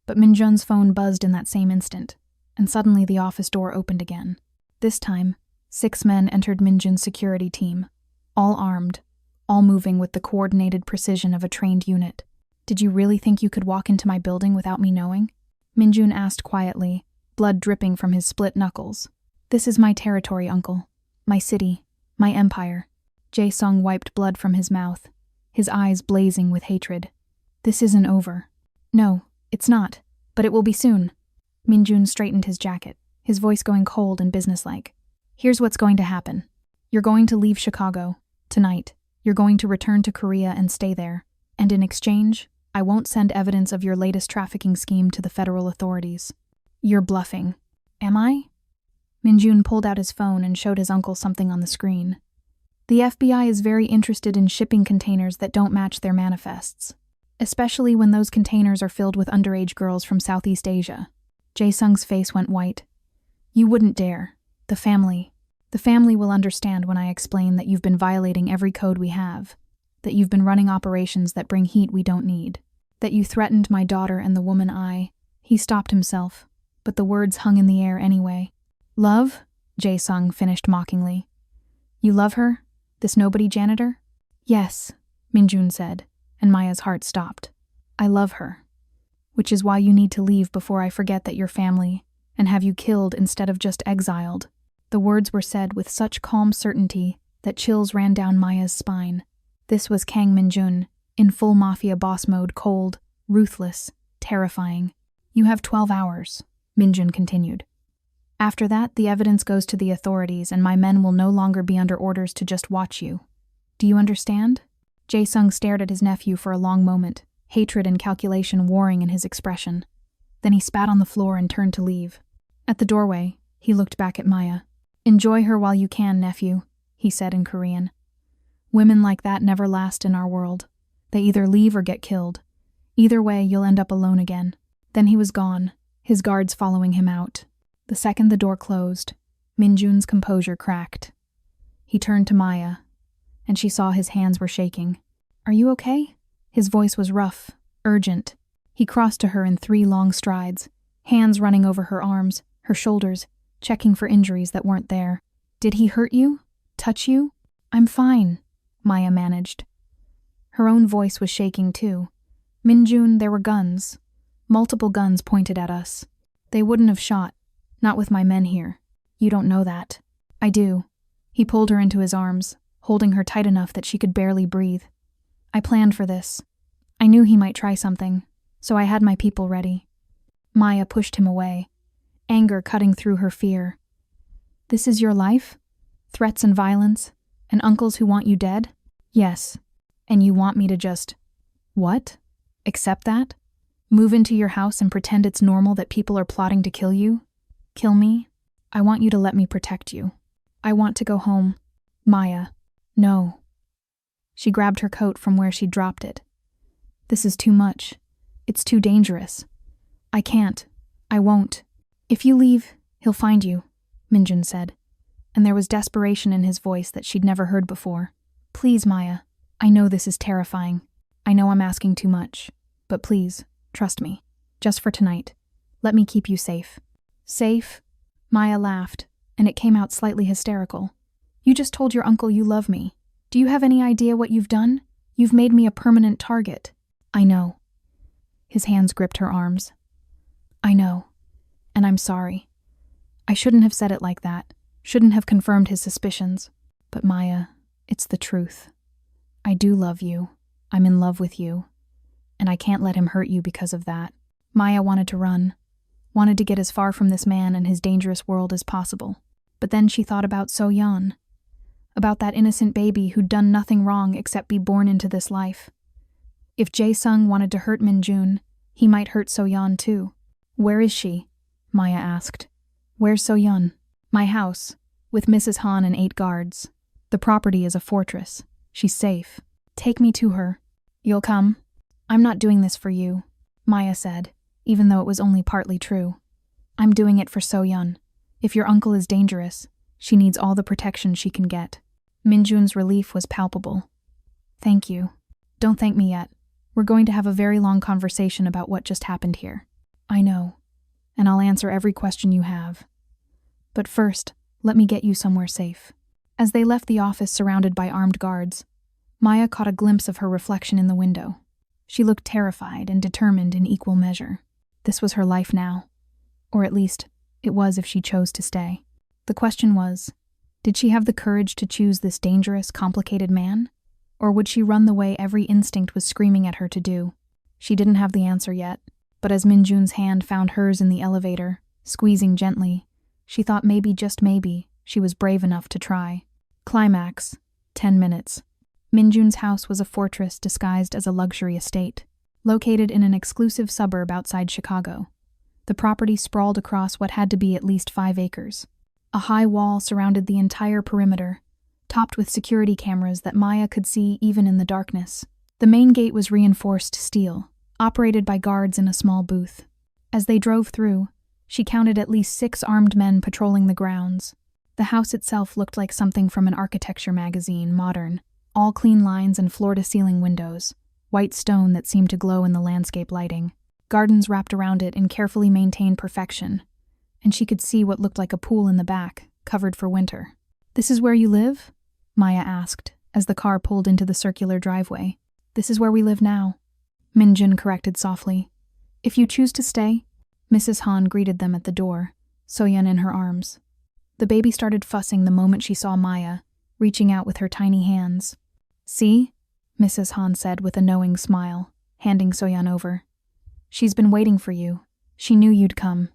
But Minjun's phone buzzed in that same instant, and suddenly the office door opened again. This time, 6 men entered Minjun's security team, all armed, all moving with the coordinated precision of a trained unit. Did you really think you could walk into my building without me knowing? Minjun asked quietly, blood dripping from his split knuckles. This is my territory, uncle. My city. My empire. Jae-sung wiped blood from his mouth, his eyes blazing with hatred. This isn't over. No, it's not, but it will be soon. Minjun straightened his jacket, his voice going cold and businesslike. Here's what's going to happen. You're going to leave Chicago, tonight. You're going to return to Korea and stay there. And in exchange, I won't send evidence of your latest trafficking scheme to the federal authorities. You're bluffing. Am I? Minjun pulled out his phone and showed his uncle something on the screen. The FBI is very interested in shipping containers that don't match their manifests, especially when those containers are filled with underage girls from Southeast Asia. Jae-sung's face went white. You wouldn't dare. The family will understand when I explain that you've been violating every code we have, that you've been running operations that bring heat we don't need, that you threatened my daughter and the woman I— He stopped himself, but the words hung in the air anyway. Love? Jae-sung finished mockingly. You love her? This nobody janitor? Yes, Minjun said, and Maya's heart stopped. I love her. Which is why you need to leave before I forget that you're family, and have you killed instead of just exiled. The words were said with such calm certainty that chills ran down Maya's spine. This was Kang Minjun, in full Mafia boss mode, cold, ruthless, terrifying. You have 12 hours, Minjun continued. After that, the evidence goes to the authorities and my men will no longer be under orders to just watch you. Do you understand? Jae-sung stared at his nephew for a long moment, hatred and calculation warring in his expression. Then he spat on the floor and turned to leave. At the doorway, he looked back at Maya. Enjoy her while you can, nephew, he said in Korean. Women like that never last in our world. They either leave or get killed. Either way, you'll end up alone again. Then he was gone, his guards following him out. The second the door closed, Minjun's composure cracked. He turned to Maya, and she saw his hands were shaking. Are you okay? His voice was rough, urgent. He crossed to her in 3 long strides, hands running over her arms, her shoulders, checking for injuries that weren't there. Did he hurt you? Touch you? I'm fine, Maya managed. Her own voice was shaking too. Minjun, there were guns. Multiple guns pointed at us. They wouldn't have shot. Not with my men here. You don't know that. I do. He pulled her into his arms, holding her tight enough that she could barely breathe. I planned for this. I knew he might try something, so I had my people ready. Maya pushed him away, anger cutting through her fear. This is your life? Threats and violence? And uncles who want you dead? Yes. And you want me to just— What? Accept that? Move into your house and pretend it's normal that people are plotting to kill you? Kill me? I want you to let me protect you. I want to go home. Maya. No. She grabbed her coat from where she'd dropped it. This is too much. It's too dangerous. I can't. I won't. If you leave, he'll find you, Minjun said, and there was desperation in his voice that she'd never heard before. Please, Maya. I know this is terrifying. I know I'm asking too much. But please, trust me. Just for tonight. Let me keep you safe. Safe? Maya laughed, and it came out slightly hysterical. You just told your uncle you love me. Do you have any idea what you've done? You've made me a permanent target. I know. His hands gripped her arms. I know. And I'm sorry. I shouldn't have said it like that. Shouldn't have confirmed his suspicions. But Maya, it's the truth. I do love you. I'm in love with you. And I can't let him hurt you because of that. Maya wanted to run. Wanted to get as far from this man and his dangerous world as possible. But then she thought about So-yeon. About that innocent baby who'd done nothing wrong except be born into this life. If Jae-sung wanted to hurt Minjun, he might hurt So-yeon too. Where is she? Maya asked. Where's So-yeon? My house, with Mrs. Han and 8 guards. The property is a fortress. She's safe. Take me to her. You'll come? I'm not doing this for you, Maya said, even though it was only partly true. I'm doing it for So-yeon. If your uncle is dangerous, she needs all the protection she can get. Minjun's relief was palpable. Thank you. Don't thank me yet. We're going to have a very long conversation about what just happened here. I know. And I'll answer every question you have. But first, let me get you somewhere safe. As they left the office surrounded by armed guards, Maya caught a glimpse of her reflection in the window. She looked terrified and determined in equal measure. This was her life now. Or at least, it was if she chose to stay. The question was, did she have the courage to choose this dangerous, complicated man? Or would she run the way every instinct was screaming at her to do? She didn't have the answer yet, but as Minjun's hand found hers in the elevator, squeezing gently, she thought maybe, just maybe, she was brave enough to try. Climax. 10 minutes. Minjun's house was a fortress disguised as a luxury estate, located in an exclusive suburb outside Chicago. The property sprawled across what had to be at least 5 acres. A high wall surrounded the entire perimeter, topped with security cameras that Maya could see even in the darkness. The main gate was reinforced steel, operated by guards in a small booth. As they drove through, She counted at least 6 armed men patrolling the grounds. The house itself looked like something from an architecture magazine, modern, all clean lines and floor-to-ceiling windows, white stone that seemed to glow in the landscape lighting, gardens wrapped around it in carefully maintained perfection, and she could see what looked like a pool in the back, covered for winter. "This is where you live?" Maya asked, as the car pulled into the circular driveway. "This is where we live now," Minjun corrected softly. "If you choose to stay." Mrs. Han greeted them at the door, Soyeon in her arms. The baby started fussing the moment she saw Maya, reaching out with her tiny hands. "See?" Mrs. Han said with a knowing smile, handing Soyeon over. "She's been waiting for you. She knew you'd come."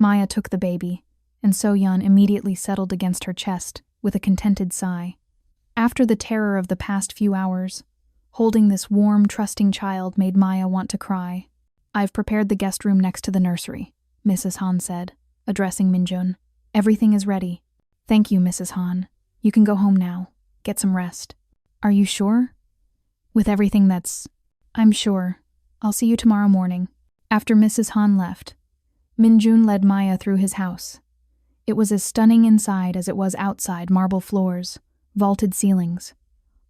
Maya took the baby, and Soyeon immediately settled against her chest with a contented sigh. After the terror of the past few hours, holding this warm, trusting child made Maya want to cry. "I've prepared the guest room next to the nursery," Mrs. Han said, addressing Minjun. "Everything is ready." "Thank you, Mrs. Han. You can go home now. Get some rest." "Are you sure?" "With everything that's—" "I'm sure. I'll see you tomorrow morning." After Mrs. Han left, Minjun led Maya through his house. It was as stunning inside as it was outside: marble floors, vaulted ceilings,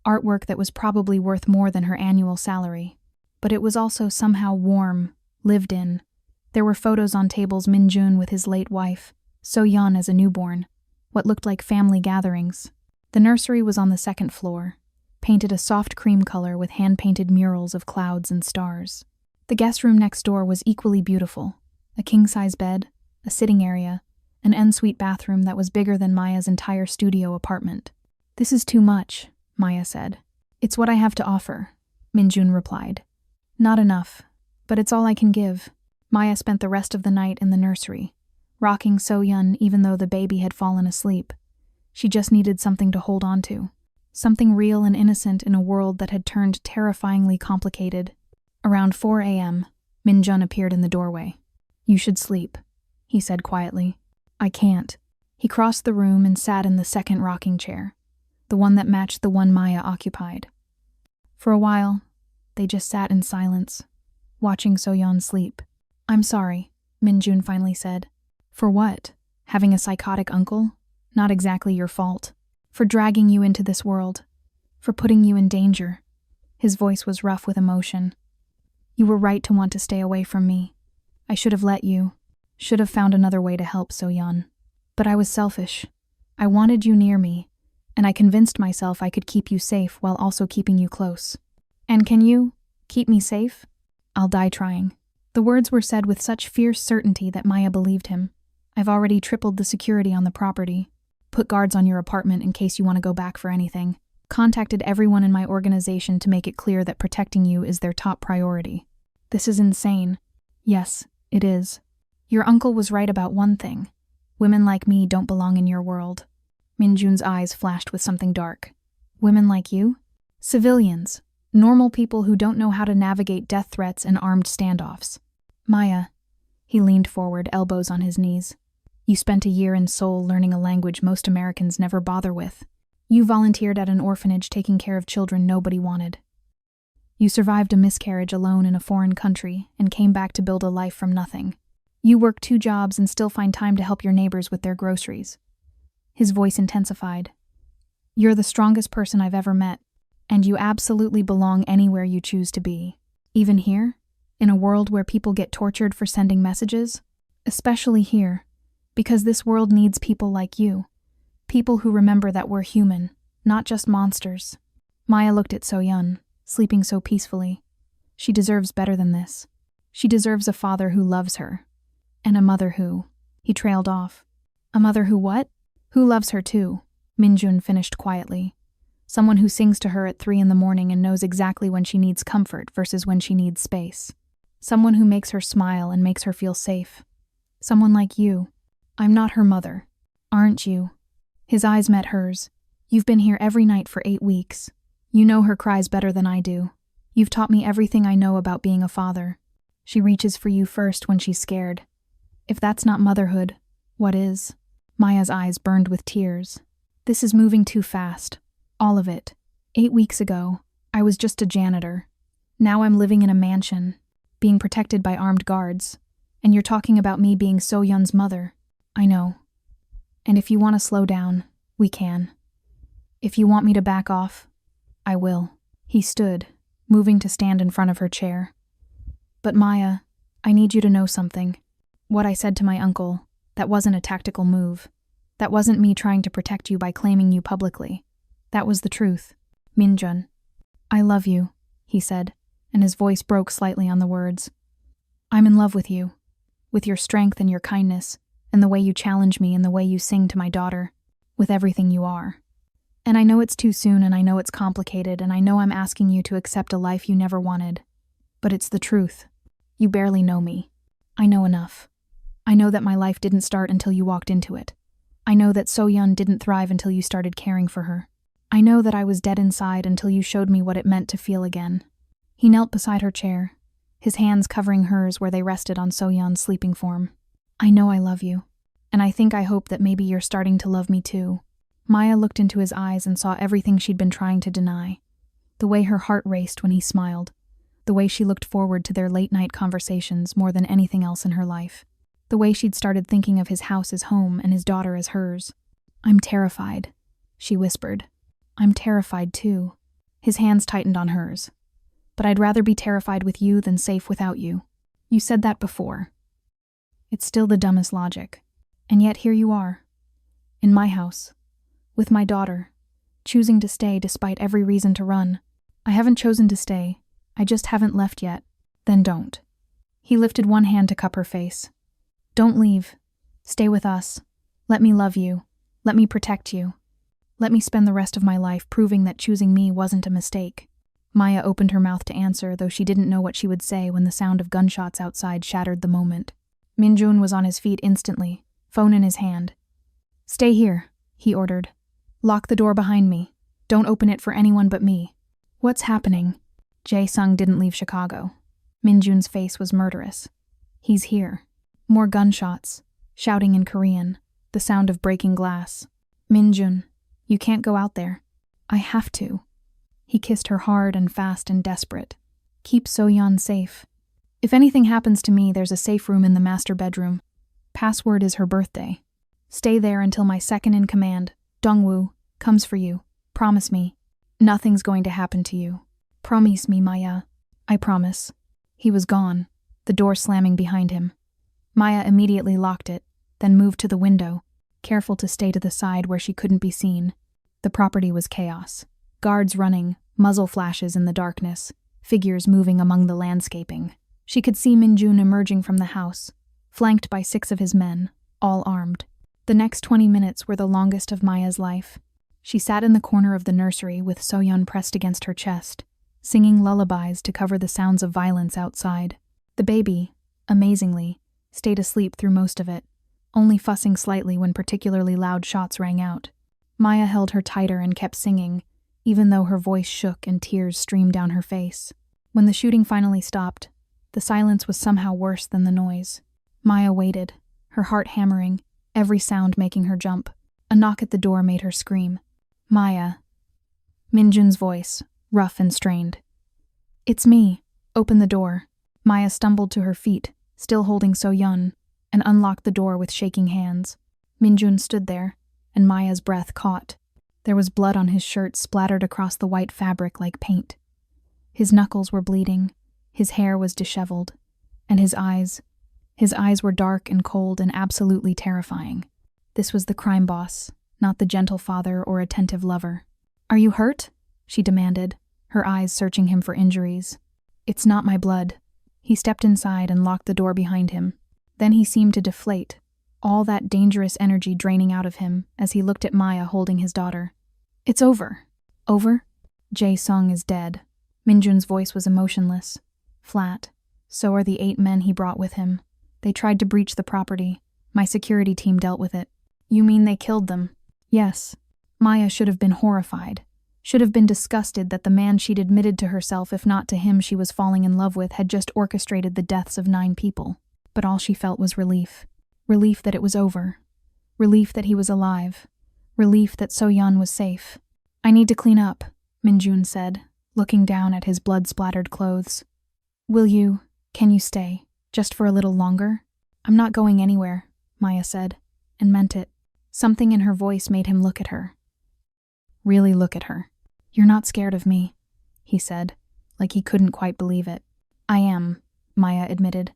artwork that was probably worth more than her annual salary. But it was also somehow warm, lived in. There were photos on tables: Minjun with his late wife, Soyeon as a newborn, what looked like family gatherings. The nursery was on the second floor, painted a soft cream color with hand-painted murals of clouds and stars. The guest room next door was equally beautiful: a king-size bed, a sitting area, an ensuite bathroom that was bigger than Maya's entire studio apartment. "This is too much," Maya said. "It's what I have to offer," Minjun replied. "Not enough, but it's all I can give." Maya spent the rest of the night in the nursery, rocking Soyeon even though the baby had fallen asleep. She just needed something to hold on to, something real and innocent in a world that had turned terrifyingly complicated. Around 4 a.m., Minjun appeared in the doorway. "You should sleep," he said quietly. "I can't." He crossed the room and sat in the second rocking chair, the one that matched the one Maya occupied. For a while, they just sat in silence, watching Soyeon sleep. "I'm sorry," Minjun finally said. "For what? Having a psychotic uncle? Not exactly your fault. For dragging you into this world. For putting you in danger." His voice was rough with emotion. "You were right to want to stay away from me. I should have let you. Should have found another way to help Soyeon. But I was selfish. I wanted you near me, and I convinced myself I could keep you safe while also keeping you close. And can you keep me safe? I'll die trying." The words were said with such fierce certainty that Maya believed him. "I've already tripled the security on the property. Put guards on your apartment in case you want to go back for anything. Contacted everyone in my organization to make it clear that protecting you is their top priority." "This is insane." "Yes, it is. Your uncle was right about one thing. Women like me don't belong in your world." Minjun's eyes flashed with something dark. "Women like you? Civilians. Normal people who don't know how to navigate death threats and armed standoffs." "Maya," he leaned forward, elbows on his knees. "You spent a year in Seoul learning a language most Americans never bother with. You volunteered at an orphanage taking care of children nobody wanted. You survived a miscarriage alone in a foreign country and came back to build a life from nothing. You work 2 jobs and still find time to help your neighbors with their groceries." His voice intensified. "You're the strongest person I've ever met, and you absolutely belong anywhere you choose to be. Even here, in a world where people get tortured for sending messages. Especially here, because this world needs people like you. People who remember that we're human, not just monsters." Maya looked at Soyeon, sleeping so peacefully. She deserves better than this. She deserves a father who loves her. And a mother who... He trailed off. "A mother who what?" "Who loves her too," Minjun finished quietly. "Someone who sings to her at 3 in the morning and knows exactly when she needs comfort versus when she needs space. Someone who makes her smile and makes her feel safe. Someone like you." "I'm not her mother." "Aren't you?" His eyes met hers. "You've been here every night for 8 weeks. You know her cries better than I do. You've taught me everything I know about being a father. She reaches for you first when she's scared. If that's not motherhood, what is?" Maya's eyes burned with tears. "This is moving too fast. All of it. 8 weeks ago, I was just a janitor. Now I'm living in a mansion, being protected by armed guards. And you're talking about me being So-yeon's mother. I know. And if you want to slow down, we can. If you want me to back off, I will. He stood, moving to stand in front of her chair. But Maya, I need you to know something. What I said to my uncle, that wasn't a tactical move. That wasn't me trying to protect you by claiming you publicly. That was the truth. Minjun. I love you, he said, and his voice broke slightly on the words. I'm in love with you. With your strength and your kindness, and the way you challenge me and the way you sing to my daughter. With everything you are. And I know it's too soon and I know it's complicated and I know I'm asking you to accept a life you never wanted. But it's the truth. You barely know me. I know enough. I know that my life didn't start until you walked into it. I know that So-yeon didn't thrive until you started caring for her. I know that I was dead inside until you showed me what it meant to feel again. He knelt beside her chair, his hands covering hers where they rested on So-yeon's sleeping form. I know I love you. And I hope that maybe you're starting to love me too. Maya looked into his eyes and saw everything she'd been trying to deny. The way her heart raced when he smiled. The way she looked forward to their late-night conversations more than anything else in her life. The way she'd started thinking of his house as home and his daughter as hers. I'm terrified, she whispered. I'm terrified too. His hands tightened on hers. But I'd rather be terrified with you than safe without you. You said that before. It's still the dumbest logic. And yet here you are. In my house. With my daughter. Choosing to stay despite every reason to run. I haven't chosen to stay. I just haven't left yet. Then don't. He lifted one hand to cup her face. Don't leave. Stay with us. Let me love you. Let me protect you. Let me spend the rest of my life proving that choosing me wasn't a mistake. Maya opened her mouth to answer, though she didn't know what she would say when the sound of gunshots outside shattered the moment. Minjun was on his feet instantly, phone in his hand. Stay here, he ordered. Lock the door behind me. Don't open it for anyone but me. What's happening? Jae-sung didn't leave Chicago. Minjun's face was murderous. He's here. More gunshots, shouting in Korean, the sound of breaking glass. Minjun, you can't go out there. I have to. He kissed her hard and fast and desperate. Keep So-yeon safe. If anything happens to me, there's a safe room in the master bedroom. Password is her birthday. Stay there until my second in command, Dongwoo, comes for you. Promise me. Nothing's going to happen to you. Promise me, Maya. I promise. He was gone, the door slamming behind him. Maya immediately locked it, then moved to the window, careful to stay to the side where she couldn't be seen. The property was chaos. Guards running, muzzle flashes in the darkness, figures moving among the landscaping. She could see Minjun emerging from the house, flanked by 6 of his men, all armed. The next 20 minutes were the longest of Maya's life. She sat in the corner of the nursery with So-yeon pressed against her chest, singing lullabies to cover the sounds of violence outside. The baby, amazingly, stayed asleep through most of it, only fussing slightly when particularly loud shots rang out. Maya held her tighter and kept singing, even though her voice shook and tears streamed down her face. When the shooting finally stopped, the silence was somehow worse than the noise. Maya waited, her heart hammering, every sound making her jump. A knock at the door made her scream. Maya. Minjun's voice, rough and strained. It's me. Open the door. Maya stumbled to her feet, still holding So-yeon, and unlocked the door with shaking hands. Minjun stood there, and Maya's breath caught. There was blood on his shirt splattered across the white fabric like paint. His knuckles were bleeding, his hair was disheveled, and his eyes were dark and cold and absolutely terrifying. This was the crime boss, not the gentle father or attentive lover. Are you hurt? She demanded, her eyes searching him for injuries. It's not my blood. He stepped inside and locked the door behind him. Then he seemed to deflate, all that dangerous energy draining out of him as he looked at Maya holding his daughter. It's over. Over? Jae-sung is dead. Minjun's voice was emotionless, flat. So are the 8 men he brought with him. They tried to breach the property. My security team dealt with it. You mean they killed them? Yes. Maya should have been horrified. Should have been disgusted that the man she'd admitted to herself, if not to him she was falling in love with, had just orchestrated the deaths of 9 people. But all she felt was relief. Relief that it was over. Relief that he was alive. Relief that So-yeon was safe. I need to clean up, Minjun said, looking down at his blood-splattered clothes. Can you stay, just for a little longer? I'm not going anywhere, Maya said, and meant it. Something in her voice made him look at her. Really look at her. You're not scared of me, he said, like he couldn't quite believe it. I am, Maya admitted,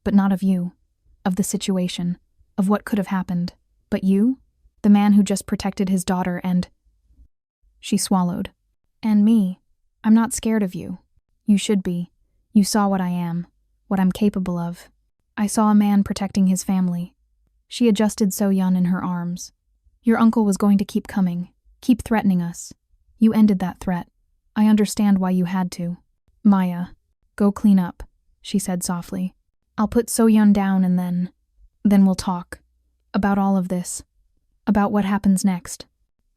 but not of you, of the situation, of what could have happened. But you? The man who just protected his daughter and… She swallowed. And me. I'm not scared of you. You should be. You saw what I am, what I'm capable of. I saw a man protecting his family. She adjusted So-yeon in her arms. Your uncle was going to keep coming, keep threatening us. You ended that threat. I understand why you had to. Maya, go clean up, she said softly. I'll put So-yeon down and then we'll talk. About all of this. About what happens next.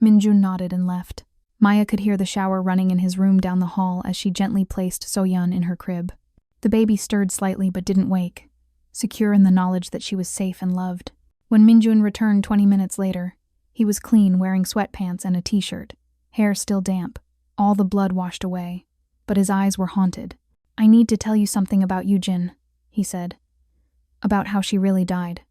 Minjun nodded and left. Maya could hear the shower running in his room down the hall as she gently placed So-yeon in her crib. The baby stirred slightly but didn't wake, secure in the knowledge that she was safe and loved. When Minjun returned 20 minutes later, he was clean, wearing sweatpants and a t-shirt, hair still damp, all the blood washed away, but his eyes were haunted. I need to tell you something about Yujin, he said. About how she really died.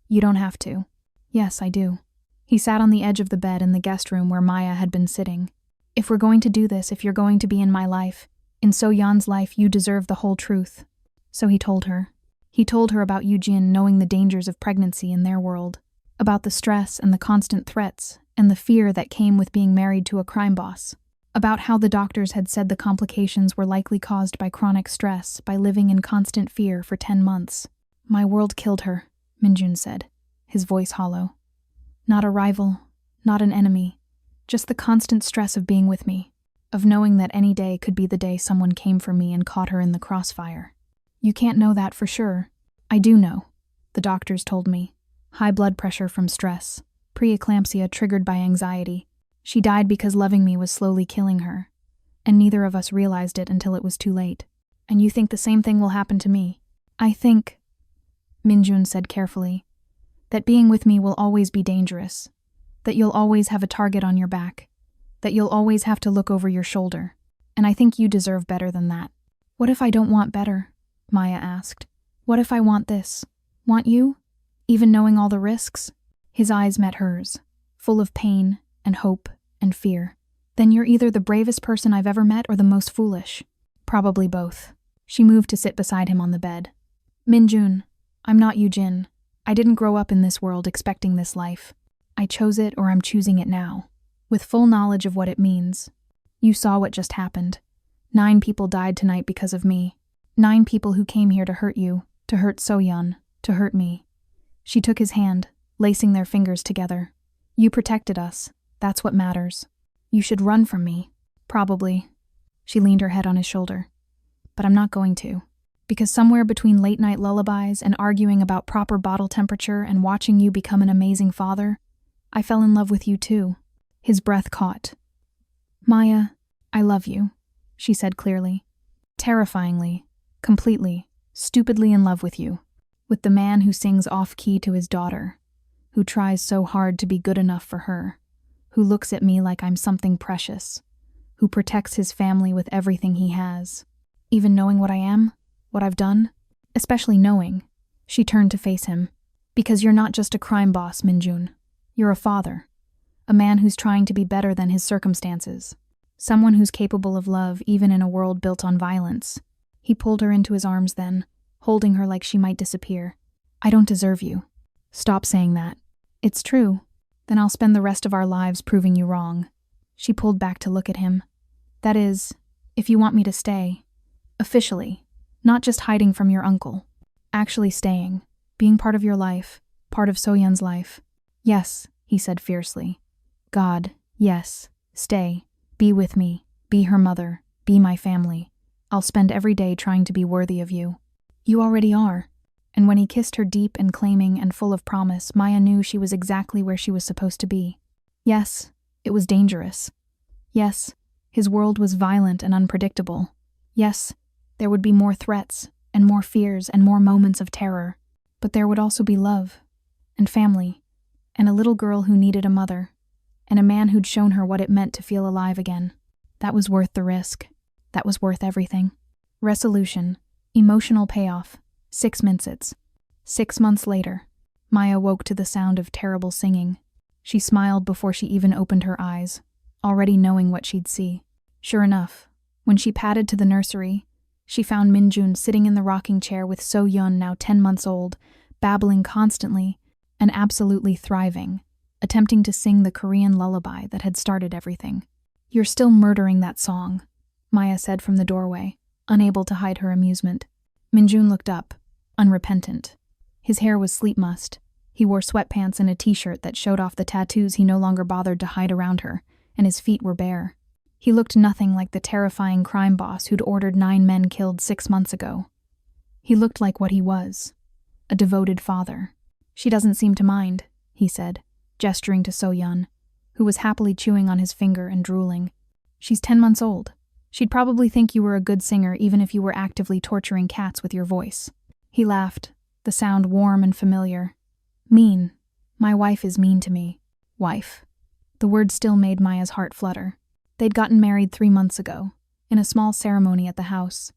You don't have to. Yes, I do. He sat on the edge of the bed in the guest room where Maya had been sitting. If we're going to do this, if you're going to be in my life, in So-yeon's life, you deserve the whole truth. So he told her. He told her about Yujin knowing the dangers of pregnancy in their world, about the stress and the constant threats and the fear that came with being married to a crime boss, about how the doctors had said the complications were likely caused by chronic stress, by living in constant fear for 10 months. My world killed her, Minjun said, his voice hollow. Not a rival, not an enemy, just the constant stress of being with me, of knowing that any day could be the day someone came for me and caught her in the crossfire. You can't know that for sure. I do know. The doctors told me. High blood pressure from stress. Preeclampsia triggered by anxiety. She died because loving me was slowly killing her. And neither of us realized it until it was too late. And you think the same thing will happen to me? I think, Minjun said carefully, that being with me will always be dangerous. That you'll always have a target on your back. That you'll always have to look over your shoulder. And I think you deserve better than that. What if I don't want better? Maya asked. What if I want this? Want you? Even knowing all the risks? His eyes met hers, full of pain and hope and fear. Then you're either the bravest person I've ever met or the most foolish. Probably both. She moved to sit beside him on the bed. Minjun, I'm not Yujin. I didn't grow up in this world expecting this life. I chose it or I'm choosing it now, with full knowledge of what it means. You saw what just happened. 9 people died tonight because of me. 9 people who came here to hurt you, to hurt So-yeon, to hurt me. She took his hand, lacing their fingers together. You protected us. That's what matters. You should run from me. Probably. She leaned her head on his shoulder. But I'm not going to. Because somewhere between late-night lullabies and arguing about proper bottle temperature and watching you become an amazing father, I fell in love with you too. His breath caught. Maya, I love you, she said clearly. Terrifyingly, completely, stupidly in love with you. With the man who sings off-key to his daughter, who tries so hard to be good enough for her, who looks at me like I'm something precious, who protects his family with everything he has. Even knowing what I am, what I've done, especially knowing, she turned to face him. Because you're not just a crime boss, Minjun. You're a father. A man who's trying to be better than his circumstances. Someone who's capable of love even in a world built on violence. He pulled her into his arms then, holding her like she might disappear. I don't deserve you. Stop saying that. It's true. Then I'll spend the rest of our lives proving you wrong. She pulled back to look at him. That is, if you want me to stay. Officially. Not just hiding from your uncle. Actually staying. Being part of your life. Part of So-yeon's life. Yes, he said fiercely. God, yes. Stay. Be with me. Be her mother. Be my family. I'll spend every day trying to be worthy of you. You already are. And when he kissed her deep and claiming and full of promise, Maya knew she was exactly where she was supposed to be. Yes, it was dangerous. Yes, his world was violent and unpredictable. Yes, there would be more threats and more fears and more moments of terror. But there would also be love and family and a little girl who needed a mother and a man who'd shown her what it meant to feel alive again. That was worth the risk. That was worth everything. Resolution. Emotional payoff. 6 minutes. 6 months later, Maya woke to the sound of terrible singing. She smiled before she even opened her eyes, already knowing what she'd see. Sure enough, when she padded to the nursery, she found Minjun sitting in the rocking chair with So-yeon, now 10 months old, babbling constantly and absolutely thriving, attempting to sing the Korean lullaby that had started everything. "You're still murdering that song," Maya said from the doorway, unable to hide her amusement. Minjun looked up, unrepentant. His hair was sleep mussed. He wore sweatpants and a t-shirt that showed off the tattoos he no longer bothered to hide around her, and his feet were bare. He looked nothing like the terrifying crime boss who'd ordered 9 men killed 6 months ago. He looked like what he was, a devoted father. "She doesn't seem to mind," he said, gesturing to So-yeon, who was happily chewing on his finger and drooling. "She's 10 months old. She'd probably think you were a good singer even if you were actively torturing cats with your voice." He laughed, the sound warm and familiar. "Mean. My wife is mean to me." Wife. The word still made Maya's heart flutter. They'd gotten married 3 months ago, in a small ceremony at the house.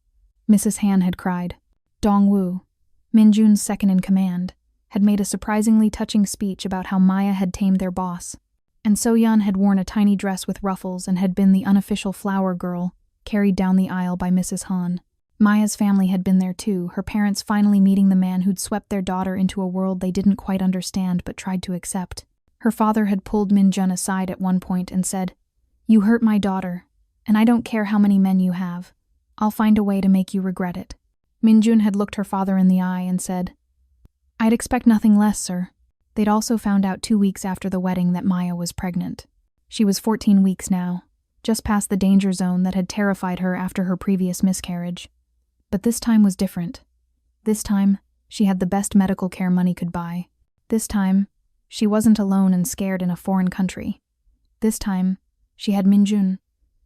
Mrs. Han had cried. Dong-woo, Minjun's second in command, had made a surprisingly touching speech about how Maya had tamed their boss, and So-yeon had worn a tiny dress with ruffles and had been the unofficial flower girl, carried down the aisle by Mrs. Han. Maya's family had been there too, her parents finally meeting the man who'd swept their daughter into a world they didn't quite understand but tried to accept. Her father had pulled Minjun aside at one point and said, "You hurt my daughter, and I don't care how many men you have. I'll find a way to make you regret it." Minjun had looked her father in the eye and said, "I'd expect nothing less, sir." They'd also found out 2 weeks after the wedding that Maya was pregnant. She was 14 weeks now, just past the danger zone that had terrified her after her previous miscarriage. But this time was different. This time, she had the best medical care money could buy. This time, she wasn't alone and scared in a foreign country. This time, she had Minjun,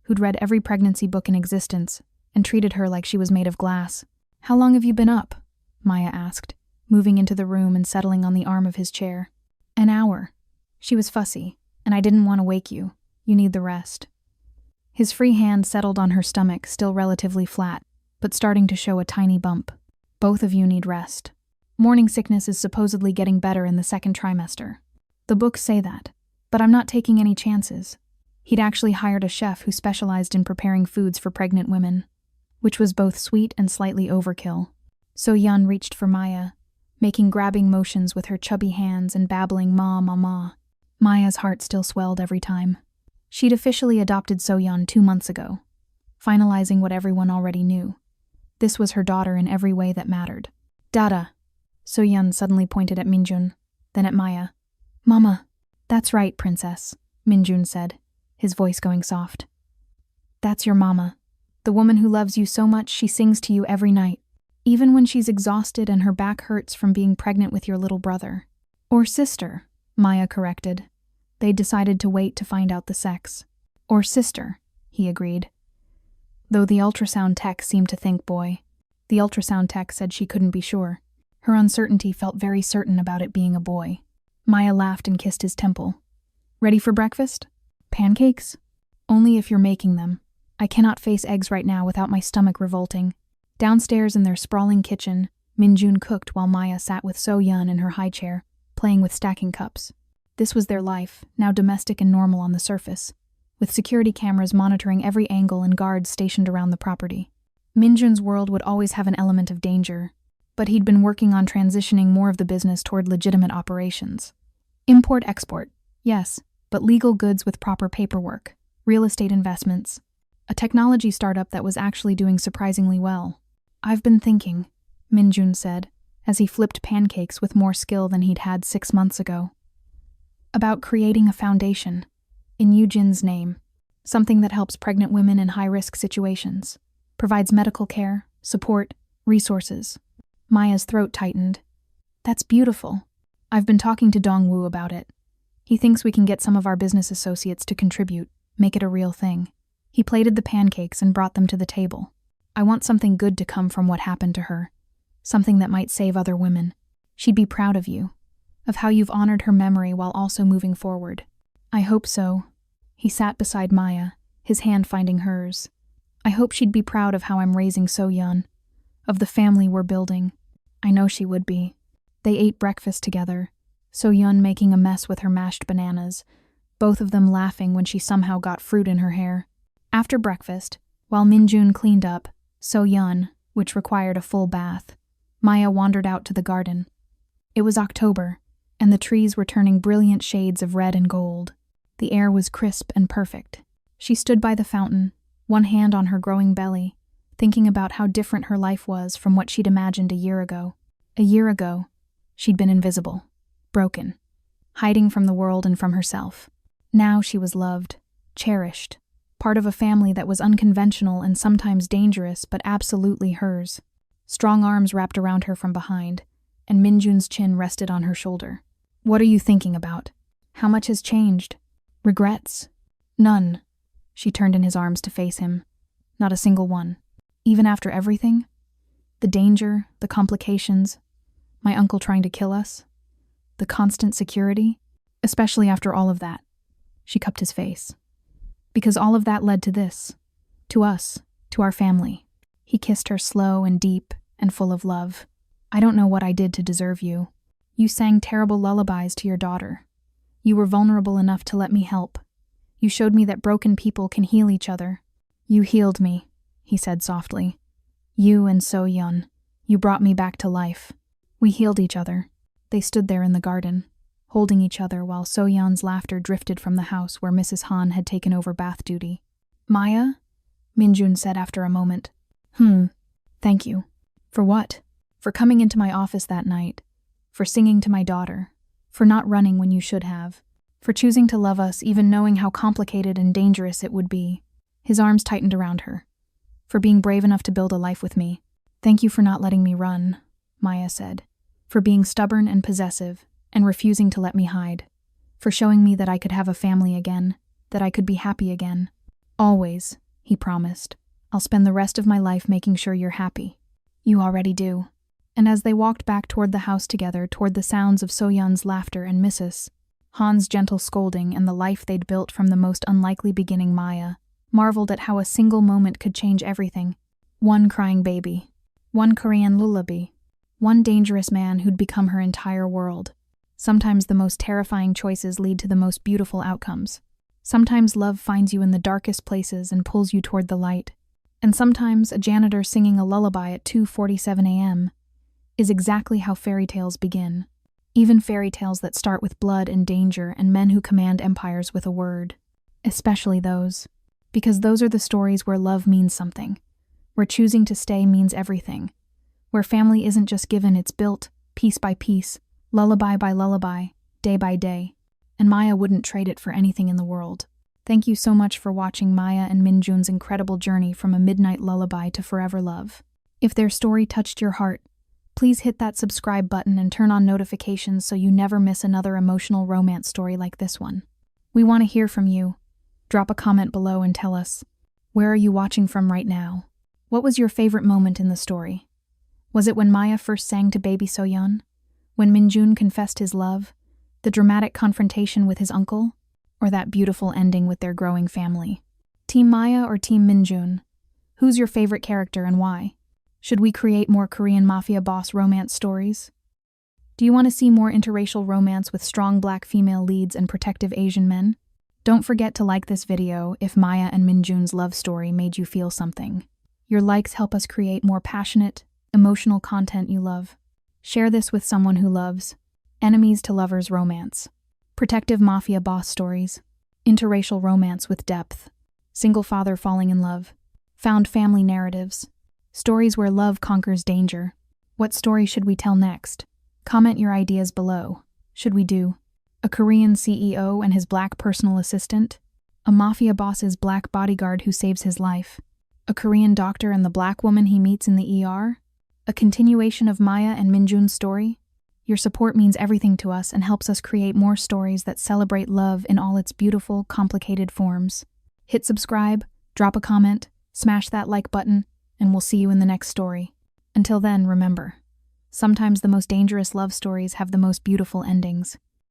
who'd read every pregnancy book in existence and treated her like she was made of glass. "How long have you been up?" Maya asked, moving into the room and settling on the arm of his chair. "An hour." She was fussy, and I didn't want to wake you. You need the rest. His free hand settled on her stomach, still relatively flat, but starting to show a tiny bump. "Both of you need rest. Morning sickness is supposedly getting better in the 2nd trimester. The books say that, but I'm not taking any chances." He'd actually hired a chef who specialized in preparing foods for pregnant women, which was both sweet and slightly overkill. So-yeon reached for Maya, making grabbing motions with her chubby hands and babbling "ma, ma, ma." Maya's heart still swelled every time. She'd officially adopted So-yeon 2 months ago, finalizing what everyone already knew. This was her daughter in every way that mattered. "Dada." So-yeon suddenly pointed at Minjun, then at Maya. "Mama." "That's right, princess," Minjun said, his voice going soft. "That's your mama. The woman who loves you so much she sings to you every night, even when she's exhausted and her back hurts from being pregnant with your little brother." "Or sister," Maya corrected. They'd decided to wait to find out the sex. "Or sister," he agreed. Though the ultrasound tech seemed to think boy. The ultrasound tech said she couldn't be sure. Her uncertainty felt very certain about it being a boy. Maya laughed and kissed his temple. "Ready for breakfast? Pancakes? Only if you're making them. I cannot face eggs right now without my stomach revolting." Downstairs in their sprawling kitchen, Minjun cooked while Maya sat with So-yeon in her high chair, playing with stacking cups. This was their life, now domestic and normal on the surface, with security cameras monitoring every angle and guards stationed around the property. Minjun's world would always have an element of danger, but he'd been working on transitioning more of the business toward legitimate operations. Import-export, yes, but legal goods with proper paperwork, real estate investments, a technology startup that was actually doing surprisingly well. "I've been thinking," Minjun said, as he flipped pancakes with more skill than he'd had 6 months ago, "about creating a foundation, in Eugene name, something that helps pregnant women in high-risk situations, provides medical care, support, resources." Maya's throat tightened. "That's beautiful. I've been talking to Dong-woo about it. He thinks we can get some of our business associates to contribute, make it a real thing." He plated the pancakes and brought them to the table. "I want something good to come from what happened to her, something that might save other women. She'd be proud of you, of how you've honored her memory while also moving forward." "I hope so." He sat beside Maya, his hand finding hers. "I hope she'd be proud of how I'm raising So-yeon, of the family we're building. I know she would be." They ate breakfast together, So-yeon making a mess with her mashed bananas, both of them laughing when she somehow got fruit in her hair. After breakfast, while Min-jun cleaned up, So-yeon, which required a full bath, Maya wandered out to the garden. It was October, and the trees were turning brilliant shades of red and gold. The air was crisp and perfect. She stood by the fountain, one hand on her growing belly, thinking about how different her life was from what she'd imagined a year ago. A year ago, she'd been invisible, broken, hiding from the world and from herself. Now she was loved, cherished, part of a family that was unconventional and sometimes dangerous but absolutely hers. Strong arms wrapped around her from behind, and Min-jun's chin rested on her shoulder. "What are you thinking about? How much has changed? Regrets?" "None." She turned in his arms to face him. "Not a single one. Even after everything? The danger, the complications, my uncle trying to kill us, the constant security, especially after all of that." She cupped his face. "Because all of that led to this. To us, to our family." He kissed her slow and deep and full of love. "I don't know what I did to deserve you. You sang terrible lullabies to your daughter. You were vulnerable enough to let me help. You showed me that broken people can heal each other. You healed me," he said softly. "You and So-yeon. You brought me back to life. We healed each other." They stood there in the garden, holding each other while So-yeon's laughter drifted from the house where Mrs. Han had taken over bath duty. "Maya?" Min-jun said after a moment. Thank you." "For what?" "For coming into my office that night. For singing to my daughter. For not running when you should have. For choosing to love us even knowing how complicated and dangerous it would be." His arms tightened around her. "For being brave enough to build a life with me." "Thank you for not letting me run," Maya said. "For being stubborn and possessive and refusing to let me hide. For showing me that I could have a family again, that I could be happy again. Always," he promised. "I'll spend the rest of my life making sure you're happy." "You already do." And as they walked back toward the house together, toward the sounds of So-yeon's laughter and Mrs. Han's gentle scolding and the life they'd built from the most unlikely beginning, Maya marveled at how a single moment could change everything. One crying baby. One Korean lullaby. One dangerous man who'd become her entire world. Sometimes the most terrifying choices lead to the most beautiful outcomes. Sometimes love finds you in the darkest places and pulls you toward the light. And sometimes a janitor singing a lullaby at 2:47 a.m. is exactly how fairy tales begin. Even fairy tales that start with blood and danger and men who command empires with a word. Especially those. Because those are the stories where love means something. Where choosing to stay means everything. Where family isn't just given, it's built, piece by piece, lullaby by lullaby, day by day. And Maya wouldn't trade it for anything in the world. Thank you so much for watching Maya and Min-jun's incredible journey from a midnight lullaby to forever love. If their story touched your heart, please hit that subscribe button and turn on notifications so you never miss another emotional romance story like this one. We want to hear from you. Drop a comment below and tell us, where are you watching from right now? What was your favorite moment in the story? Was it when Maya first sang to baby So-yeon? When Min-jun confessed his love? The dramatic confrontation with his uncle? Or that beautiful ending with their growing family? Team Maya or Team Min-jun? Who's your favorite character and why? Should we create more Korean mafia boss romance stories? Do you want to see more interracial romance with strong black female leads and protective Asian men? Don't forget to like this video if Maya and Min-jun's love story made you feel something. Your likes help us create more passionate, emotional content you love. Share this with someone who loves enemies to lovers romance, protective mafia boss stories, interracial romance with depth, single father falling in love, found family narratives, stories where love conquers danger. What story should we tell next? Comment your ideas below. Should we do a Korean CEO and his black personal assistant? A mafia boss's black bodyguard who saves his life? A Korean doctor and the black woman he meets in the ER? A continuation of Maya and Min-jun's story? Your support means everything to us and helps us create more stories that celebrate love in all its beautiful, complicated forms. Hit subscribe, drop a comment, smash that like button, and we'll see you in the next story. Until then, remember, sometimes the most dangerous love stories have the most beautiful endings.